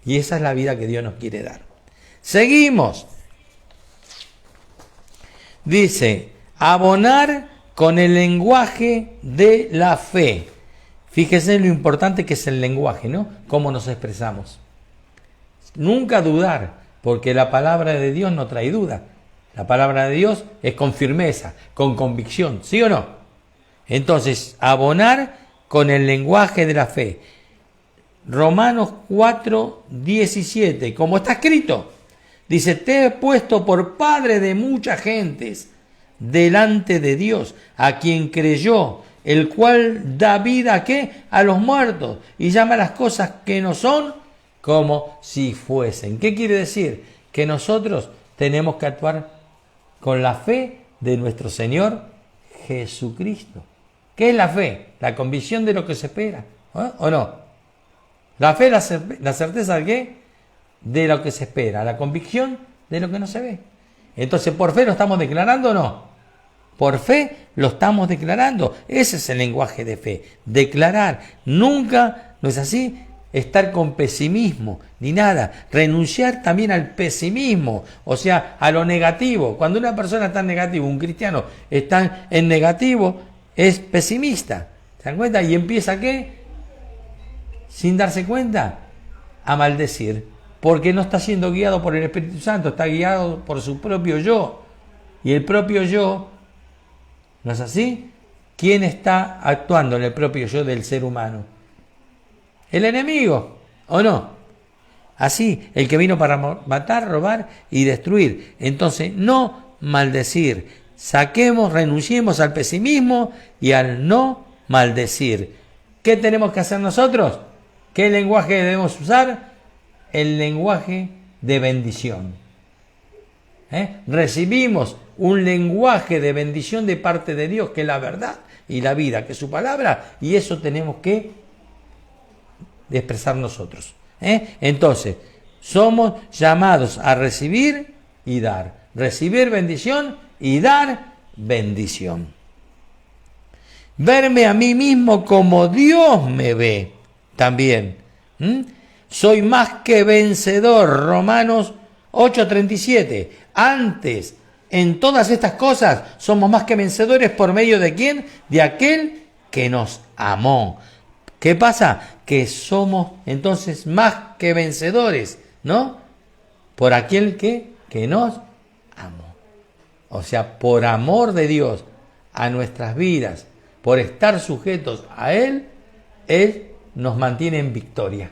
Y esa es la vida que Dios nos quiere dar. Seguimos. Dice, abonar con el lenguaje de la fe. Fíjese lo importante que es el lenguaje, ¿no? Cómo nos expresamos. Nunca dudar, porque la palabra de Dios no trae duda. La palabra de Dios es con firmeza, con convicción, ¿sí o no? Entonces, abonar con el lenguaje de la fe. Romanos 4:17, como está escrito, dice, te he puesto por padre de muchas gentes delante de Dios, a quien creyó, el cual da vida ¿a qué? A los muertos, y llama las cosas que no son como si fuesen. ¿Qué quiere decir? Que nosotros tenemos que actuar con la fe de nuestro Señor Jesucristo. ¿Qué es la fe? La convicción de lo que se espera, ¿o no? La fe es la certeza de qué? De lo que se espera, la convicción de lo que no se ve. Entonces, ¿por fe lo estamos declarando o no? Por fe lo estamos declarando. Ese es el lenguaje de fe. Declarar. Nunca, ¿no es así?, estar con pesimismo, ni nada. Renunciar también al pesimismo, o sea, a lo negativo. Cuando una persona está en negativo, un cristiano está en negativo, es pesimista. ¿Se dan cuenta? Y empieza ¿qué? Sin darse cuenta, a maldecir, porque no está siendo guiado por el Espíritu Santo, está guiado por su propio yo. Y el propio yo, ¿no es así? ¿Quién está actuando en el propio yo del ser humano? El enemigo, ¿o no? Así, el que vino para matar, robar y destruir. Entonces, no maldecir. Saquemos, renunciemos al pesimismo y al no maldecir. ¿Qué tenemos que hacer nosotros? ¿Qué lenguaje debemos usar? El lenguaje de bendición. Recibimos un lenguaje de bendición de parte de Dios, que es la verdad y la vida, que es su palabra, y eso tenemos que expresar nosotros. Entonces, somos llamados a recibir y dar. Recibir bendición y dar bendición. Verme a mí mismo como Dios me ve también. Soy más que vencedor. Romanos 8:37. Antes, en todas estas cosas, somos más que vencedores por medio de ¿quién? De aquel que nos amó. ¿Qué pasa? Que somos entonces más que vencedores, ¿no? Por aquel que nos amó. O sea, por amor de Dios a nuestras vidas, por estar sujetos a Él, Él nos mantiene en victoria.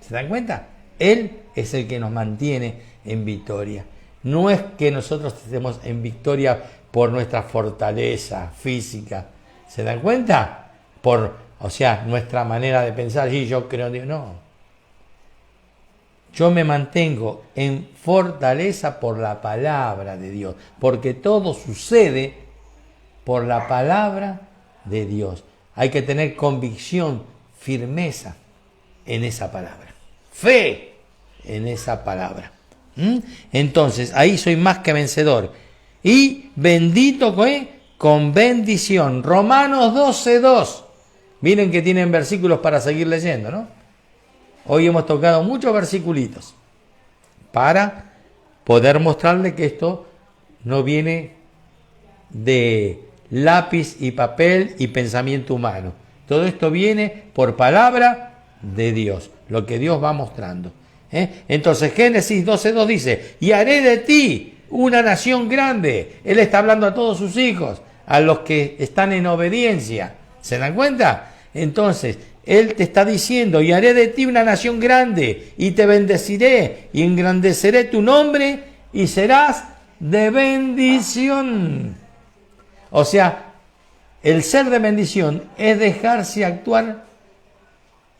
¿Se dan cuenta? Él es el que nos mantiene en victoria. No es que nosotros estemos en victoria por nuestra fortaleza física. ¿Se dan cuenta? O sea, nuestra manera de pensar, sí, yo creo en Dios. No. Yo me mantengo en fortaleza por la palabra de Dios, porque todo sucede por la palabra de Dios. Hay que tener convicción, firmeza en esa palabra. Fe en esa palabra. Entonces, ahí soy más que vencedor. Y bendito con bendición. Romanos 12:2. Miren que tienen versículos para seguir leyendo, ¿no? Hoy hemos tocado muchos versiculitos para poder mostrarle que esto no viene de lápiz y papel y pensamiento humano. Todo esto viene por palabra de Dios, lo que Dios va mostrando. Entonces Génesis 12:2 dice, y haré de ti una nación grande. Él está hablando a todos sus hijos, a los que están en obediencia. ¿Se dan cuenta? Entonces, Él te está diciendo, y haré de ti una nación grande, y te bendeciré, y engrandeceré tu nombre, y serás de bendición. O sea, el ser de bendición es dejarse actuar,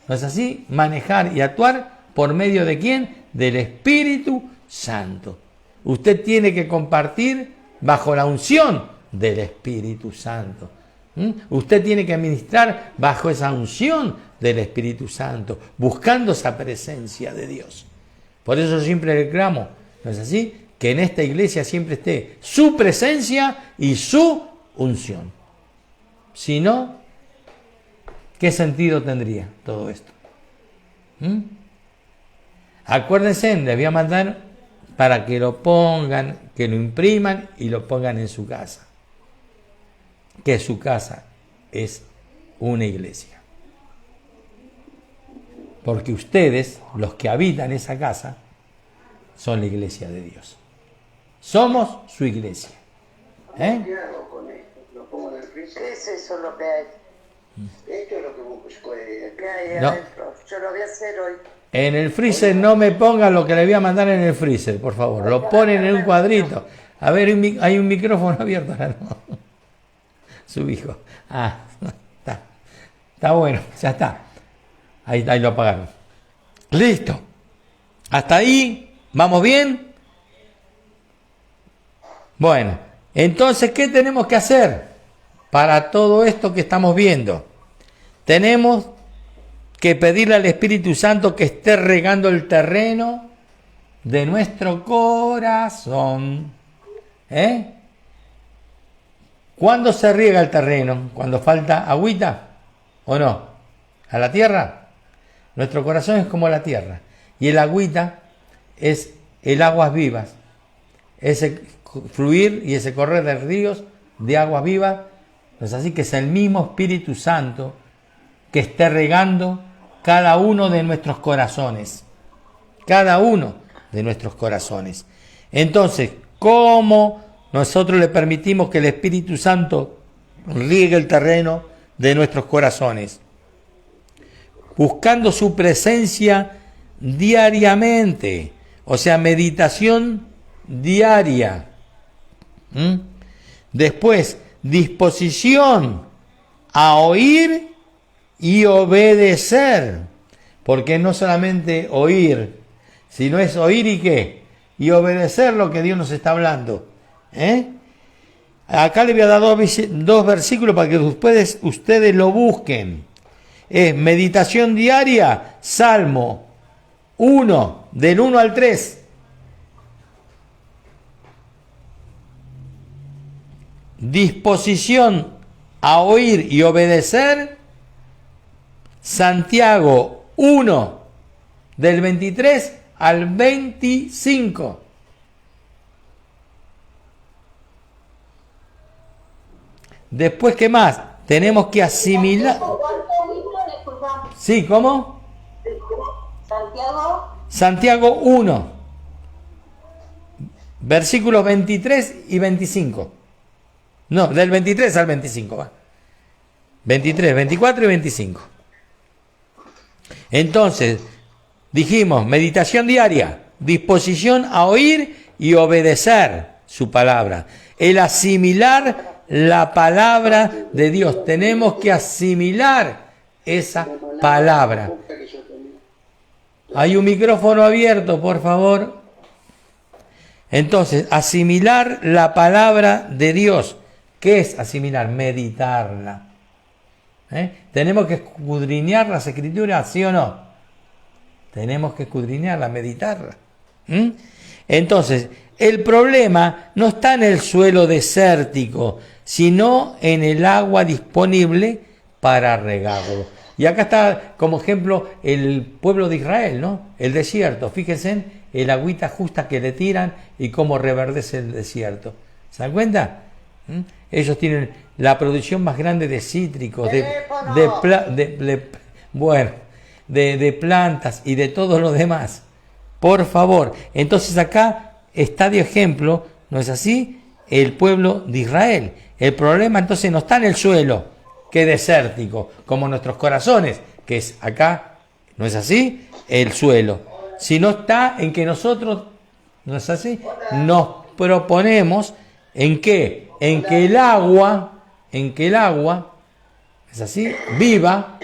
¿no es así? Manejar y actuar por medio de ¿quién? Del Espíritu Santo. Usted tiene que compartir bajo la unción del Espíritu Santo. Usted tiene que ministrar bajo esa unción del Espíritu Santo, buscando esa presencia de Dios. Por eso siempre reclamo, ¿no es así?, que en esta iglesia siempre esté su presencia y su unción. Si no, ¿qué sentido tendría todo esto? Acuérdense, les voy a mandar para que lo pongan, que lo impriman y lo pongan en su casa. Que su casa es una iglesia. Porque ustedes, los que habitan esa casa, son la iglesia de Dios. Somos su iglesia. ¿Qué hago con esto? ¿Lo pongo en el freezer? ¿Qué es eso lo que hay? Esto es lo que busco. ¿Qué hay No. adentro? Yo lo voy a hacer hoy. En el freezer no me pongan lo que le voy a mandar en el freezer, por favor. Lo ponen en un cuadrito. A ver, hay un micrófono abierto ahora, ¿no? Su hijo. Está bueno, ya está. Ahí lo apagaron. Listo. Hasta ahí, ¿vamos bien? Bueno, entonces, ¿qué tenemos que hacer para todo esto que estamos viendo? Tenemos que pedirle al Espíritu Santo que esté regando el terreno de nuestro corazón. ¿Cuándo se riega el terreno? ¿Cuando falta agüita? ¿O no? ¿A la tierra? Nuestro corazón es como la tierra. Y el agüita es el aguas vivas. Ese fluir y ese correr de ríos de aguas vivas. Pues así que es el mismo Espíritu Santo que esté regando cada uno de nuestros corazones. Cada uno de nuestros corazones. Entonces, ¿cómo nosotros le permitimos que el Espíritu Santo riegue el terreno de nuestros corazones? Buscando su presencia diariamente, o sea, meditación diaria. Después, disposición a oír y obedecer, porque no solamente oír, sino es oír y qué, y obedecer lo que Dios nos está hablando. Acá le voy a dar dos versículos para que ustedes lo busquen. Es meditación diaria, Salmo 1, del 1 al 3. Disposición a oír y obedecer, Santiago 1, del 23 al 25. Después, ¿qué más? Tenemos que asimilar. Sí, ¿cómo? Santiago 1, versículos 23 y 25. No, del 23 al 25 va. 23, 24 y 25. Entonces, dijimos, meditación diaria, disposición a oír y obedecer su palabra. El asimilar la palabra de Dios. Tenemos que asimilar esa palabra. Hay un micrófono abierto, por favor. Entonces, asimilar la palabra de Dios. ¿Qué es asimilar? Meditarla. ¿Tenemos que escudriñar las Escrituras, sí o no? Tenemos que escudriñarla, meditarla. Entonces, el problema no está en el suelo desértico, sino en el agua disponible para regarlo. Y acá está como ejemplo el pueblo de Israel, ¿no? El desierto. Fíjense en el agüita justa que le tiran y cómo reverdece el desierto. ¿Se dan cuenta? Ellos tienen la producción más grande de cítricos, de plantas y de todo lo demás. Por favor. Entonces acá está de ejemplo, ¿no es así?, el pueblo de Israel. El problema entonces no está en el suelo, que es desértico, como nuestros corazones, que es acá, ¿no es así?, el suelo, sino está en que nosotros, ¿no es así?, nos proponemos en qué, en que el agua, ¿es así?, viva,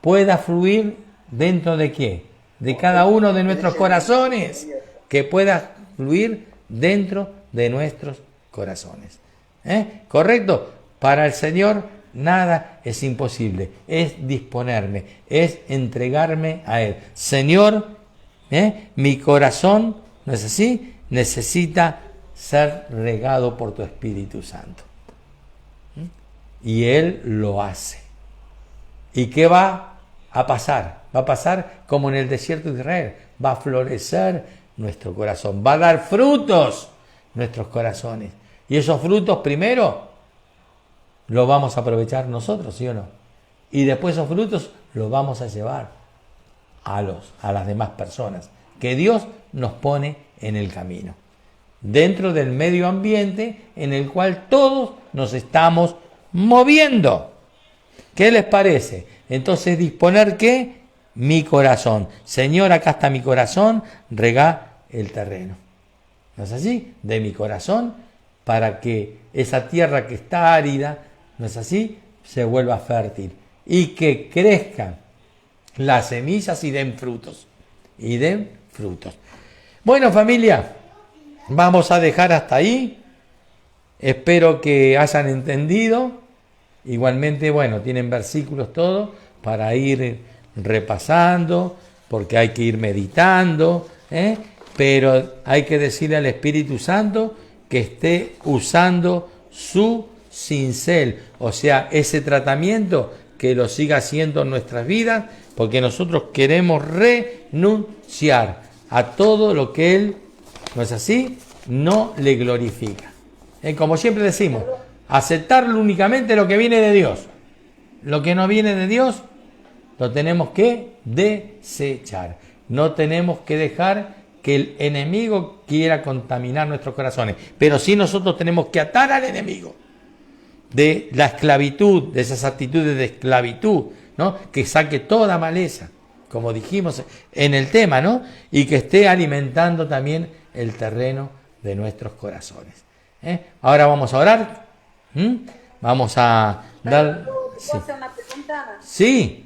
pueda fluir dentro de qué, de cada uno de nuestros corazones, que pueda fluir dentro de nuestros corazones. ¿Correcto? Para el Señor nada es imposible, es disponerme, es entregarme a Él. Señor, mi corazón, ¿no es así?, necesita ser regado por tu Espíritu Santo. Y Él lo hace. ¿Y qué va a pasar? Va a pasar como en el desierto de Israel. Va a florecer nuestro corazón, va a dar frutos nuestros corazones. Y esos frutos primero los vamos a aprovechar nosotros, ¿sí o no? Y después esos frutos los vamos a llevar a las demás personas que Dios nos pone en el camino, dentro del medio ambiente en el cual todos nos estamos moviendo. ¿Qué les parece? Entonces disponer que mi corazón, Señor, acá está mi corazón, regá el terreno. ¿No es así? De mi corazón, para que esa tierra que está árida, ¿no es así?, se vuelva fértil y que crezcan las semillas y den frutos. Bueno, familia, vamos a dejar hasta ahí. Espero que hayan entendido. Igualmente, bueno, tienen versículos todos para ir repasando, porque hay que ir meditando, pero hay que decirle al Espíritu Santo que esté usando su cincel, o sea, ese tratamiento, que lo siga haciendo en nuestras vidas, porque nosotros queremos renunciar a todo lo que Él, ¿no es así?, no le glorifica. Como siempre decimos, aceptarlo únicamente lo que viene de Dios. Lo que no viene de Dios lo tenemos que desechar. No tenemos que dejar que el enemigo quiera contaminar nuestros corazones. Pero sí nosotros tenemos que atar al enemigo de la esclavitud, de esas actitudes de esclavitud, ¿no?, que saque toda maleza, como dijimos en el tema, ¿no?, y que esté alimentando también el terreno de nuestros corazones. Ahora vamos a orar. Vamos a dar... ¿Puedo hacer una pregunta? Sí.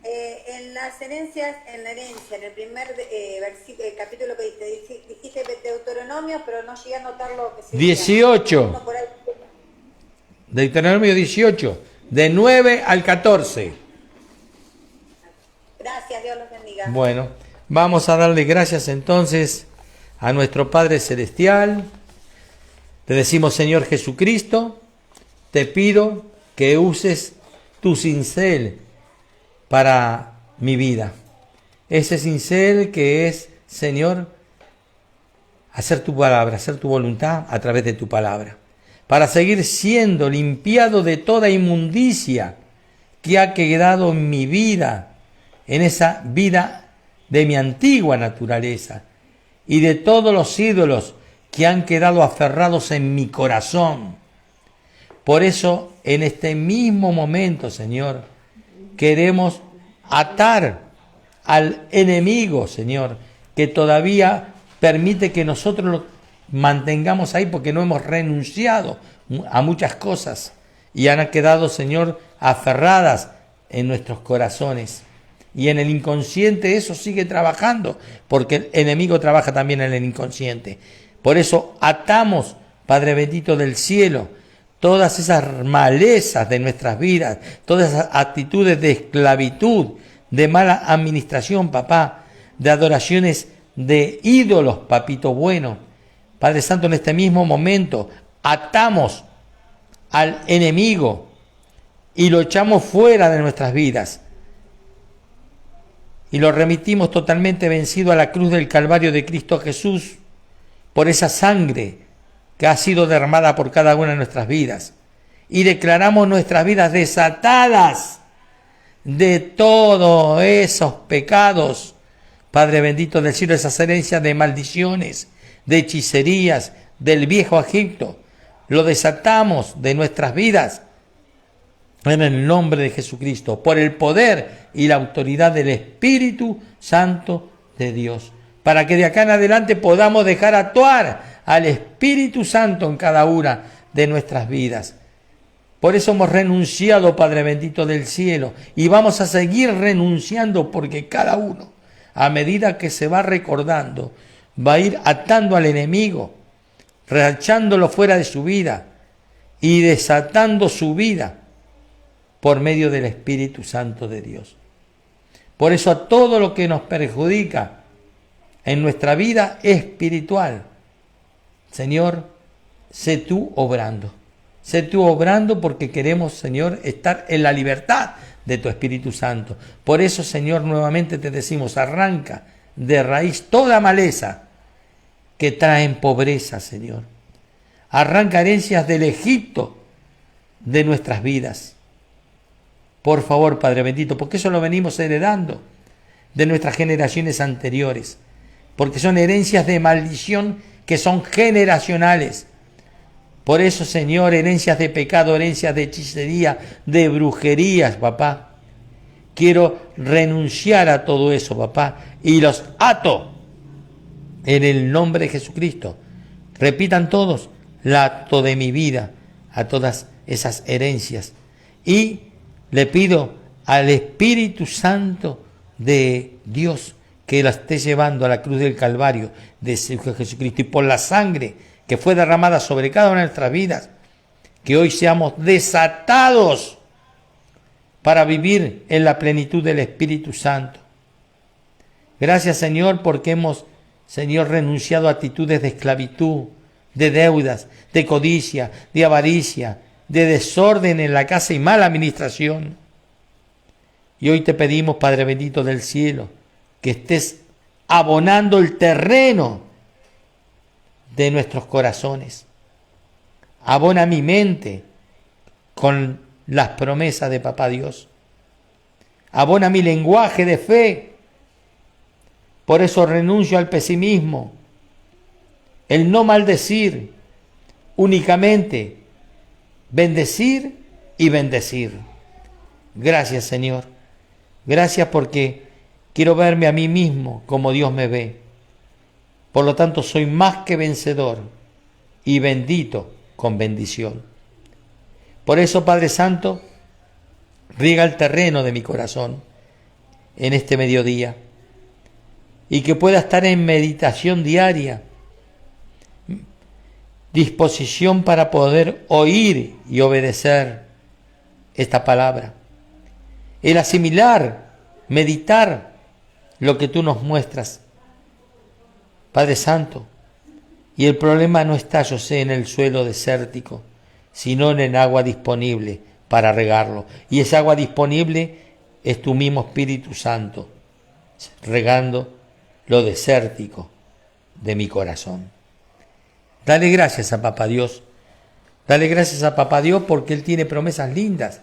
En las herencias, en la herencia, en el primer capítulo que dijiste Deuteronomio, pero no llegué a notar lo que se 18. Deuteronomio 18, de 9 al 14. Gracias, Dios los bendiga. Bueno, vamos a darle gracias entonces a nuestro Padre Celestial. Te decimos, Señor Jesucristo, te pido que uses tu cincel para mi vida. Ese cincel que es, Señor, hacer tu palabra, hacer tu voluntad a través de tu palabra, para seguir siendo limpiado de toda inmundicia que ha quedado en mi vida, en esa vida de mi antigua naturaleza, y de todos los ídolos que han quedado aferrados en mi corazón. Por eso, en este mismo momento, Señor, queremos atar al enemigo, Señor, que todavía permite que nosotros lo mantengamos ahí porque no hemos renunciado a muchas cosas y han quedado, Señor, aferradas en nuestros corazones. Y en el inconsciente eso sigue trabajando, porque el enemigo trabaja también en el inconsciente. Por eso atamos, Padre bendito del cielo, todas esas malezas de nuestras vidas, todas esas actitudes de esclavitud, de mala administración, papá, de adoraciones de ídolos, papito bueno. Padre Santo, en este mismo momento atamos al enemigo y lo echamos fuera de nuestras vidas y lo remitimos totalmente vencido a la cruz del Calvario de Cristo Jesús, por esa sangre que ha sido derramada por cada una de nuestras vidas, y declaramos nuestras vidas desatadas de todos esos pecados, Padre bendito del cielo, esas herencias de maldiciones, de hechicerías, del viejo Egipto, lo desatamos de nuestras vidas en el nombre de Jesucristo, por el poder y la autoridad del Espíritu Santo de Dios, para que de acá en adelante podamos dejar actuar al Espíritu Santo en cada una de nuestras vidas. Por eso hemos renunciado, Padre bendito del cielo, y vamos a seguir renunciando, porque cada uno, a medida que se va recordando, va a ir atando al enemigo, rechachándolo fuera de su vida y desatando su vida por medio del Espíritu Santo de Dios. Por eso a todo lo que nos perjudica en nuestra vida espiritual, Señor, sé tú obrando. Sé tú obrando, porque queremos, Señor, estar en la libertad de tu Espíritu Santo. Por eso, Señor, nuevamente te decimos, arranca de raíz toda maleza que traen pobreza, Señor. Arranca herencias del Egipto de nuestras vidas. Por favor, Padre bendito, porque eso lo venimos heredando de nuestras generaciones anteriores, porque son herencias de maldición que son generacionales. Por eso, Señor, herencias de pecado, herencias de hechicería, de brujerías, papá. Quiero renunciar a todo eso, papá, y los ato en el nombre de Jesucristo. Repitan todos, la ato de mi vida a todas esas herencias. Y le pido al Espíritu Santo de Dios que la esté llevando a la cruz del Calvario de Jesucristo, y por la sangre que fue derramada sobre cada una de nuestras vidas, que hoy seamos desatados para vivir en la plenitud del Espíritu Santo. Gracias, Señor, porque hemos, Señor, renunciado a actitudes de esclavitud, de deudas, de codicia, de avaricia, de desorden en la casa y mala administración. Y hoy te pedimos, Padre bendito del cielo, que estés abonando el terreno de nuestros corazones. Abona mi mente con las promesas de Papá Dios. Abona mi lenguaje de fe. Por eso renuncio al pesimismo, el no maldecir, únicamente bendecir y bendecir. Gracias, Señor. Gracias, porque quiero verme a mí mismo como Dios me ve. Por lo tanto, soy más que vencedor y bendito con bendición. Por eso, Padre Santo, riega el terreno de mi corazón en este mediodía, y que pueda estar en meditación diaria, disposición para poder oír y obedecer esta palabra, el asimilar, meditar lo que tú nos muestras, Padre Santo. Y el problema no está, yo sé, en el suelo desértico, sino en el agua disponible para regarlo. Y esa agua disponible es tu mismo Espíritu Santo, regando lo desértico de mi corazón. Dale gracias a Papá Dios. Dale gracias a Papá Dios, porque Él tiene promesas lindas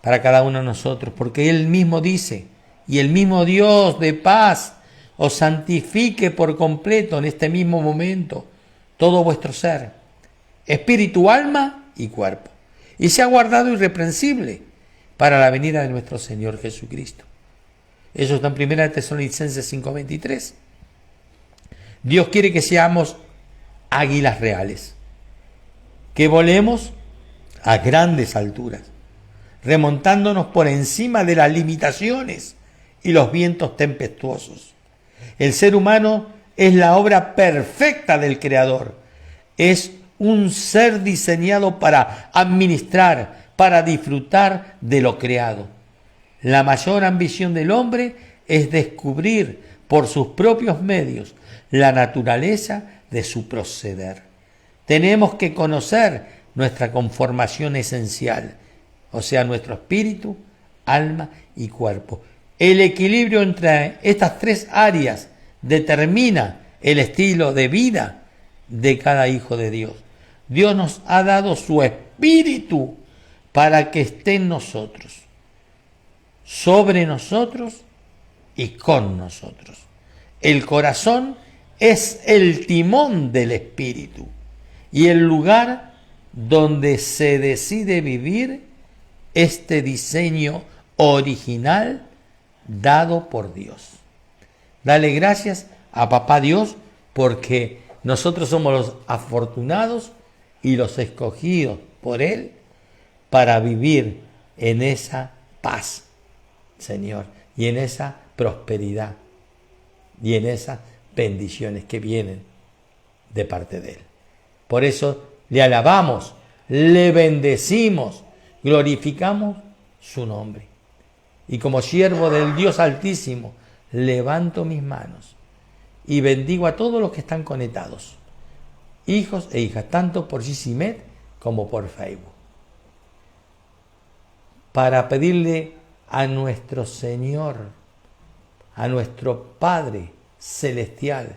para cada uno de nosotros, porque Él mismo dice, y el mismo Dios de paz os santifique por completo en este mismo momento todo vuestro ser, espíritu, alma y cuerpo, y sea guardado irreprensible para la venida de nuestro Señor Jesucristo. Eso está en 1 Tesalonicenses 5:23. Dios quiere que seamos águilas reales, que volemos a grandes alturas, remontándonos por encima de las limitaciones y los vientos tempestuosos. El ser humano es la obra perfecta del Creador. Es un ser diseñado para administrar, para disfrutar de lo creado. La mayor ambición del hombre es descubrir por sus propios medios la naturaleza de su proceder. Tenemos que conocer nuestra conformación esencial, o sea, nuestro espíritu, alma y cuerpo. El equilibrio entre estas tres áreas determina el estilo de vida de cada hijo de Dios. Dios nos ha dado su espíritu para que esté en nosotros, sobre nosotros y con nosotros. El corazón es el timón del espíritu y el lugar donde se decide vivir este diseño original dado por Dios. Dale gracias a Papá Dios porque nosotros somos los afortunados y los escogidos por Él para vivir en esa paz, Señor, y en esa prosperidad y en esas bendiciones que vienen de parte de Él. Por eso le alabamos, le bendecimos, glorificamos su nombre. Y como siervo del Dios Altísimo, levanto mis manos y bendigo a todos los que están conectados, hijos e hijas, tanto por Sisimet como por Facebook, para pedirle a nuestro Señor, a nuestro Padre Celestial,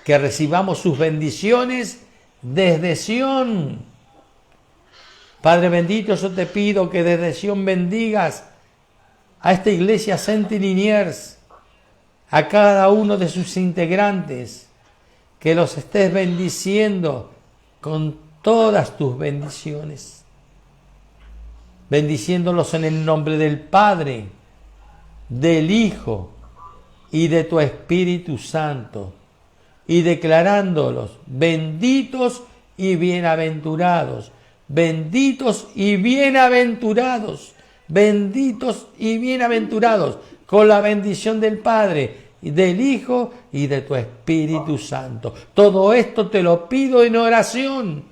que recibamos sus bendiciones desde Sión. Padre bendito, yo te pido que desde Sión bendigas a esta iglesia Saint Liniers, a cada uno de sus integrantes, que los estés bendiciendo con todas tus bendiciones, bendiciéndolos en el nombre del Padre, del Hijo y de tu Espíritu Santo, y declarándolos benditos y bienaventurados, benditos y bienaventurados, benditos y bienaventurados, con la bendición del Padre, y del Hijo y de tu Espíritu Santo. Todo esto te lo pido en oración,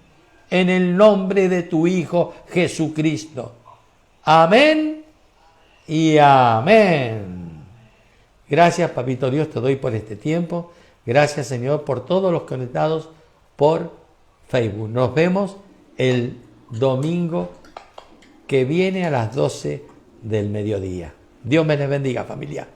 en el nombre de tu Hijo Jesucristo. Amén y amén. Gracias, Papito Dios, te doy por este tiempo. Gracias, Señor, por todos los conectados por Facebook. Nos vemos el domingo que viene a las 12 del mediodía. Dios me les bendiga, familia.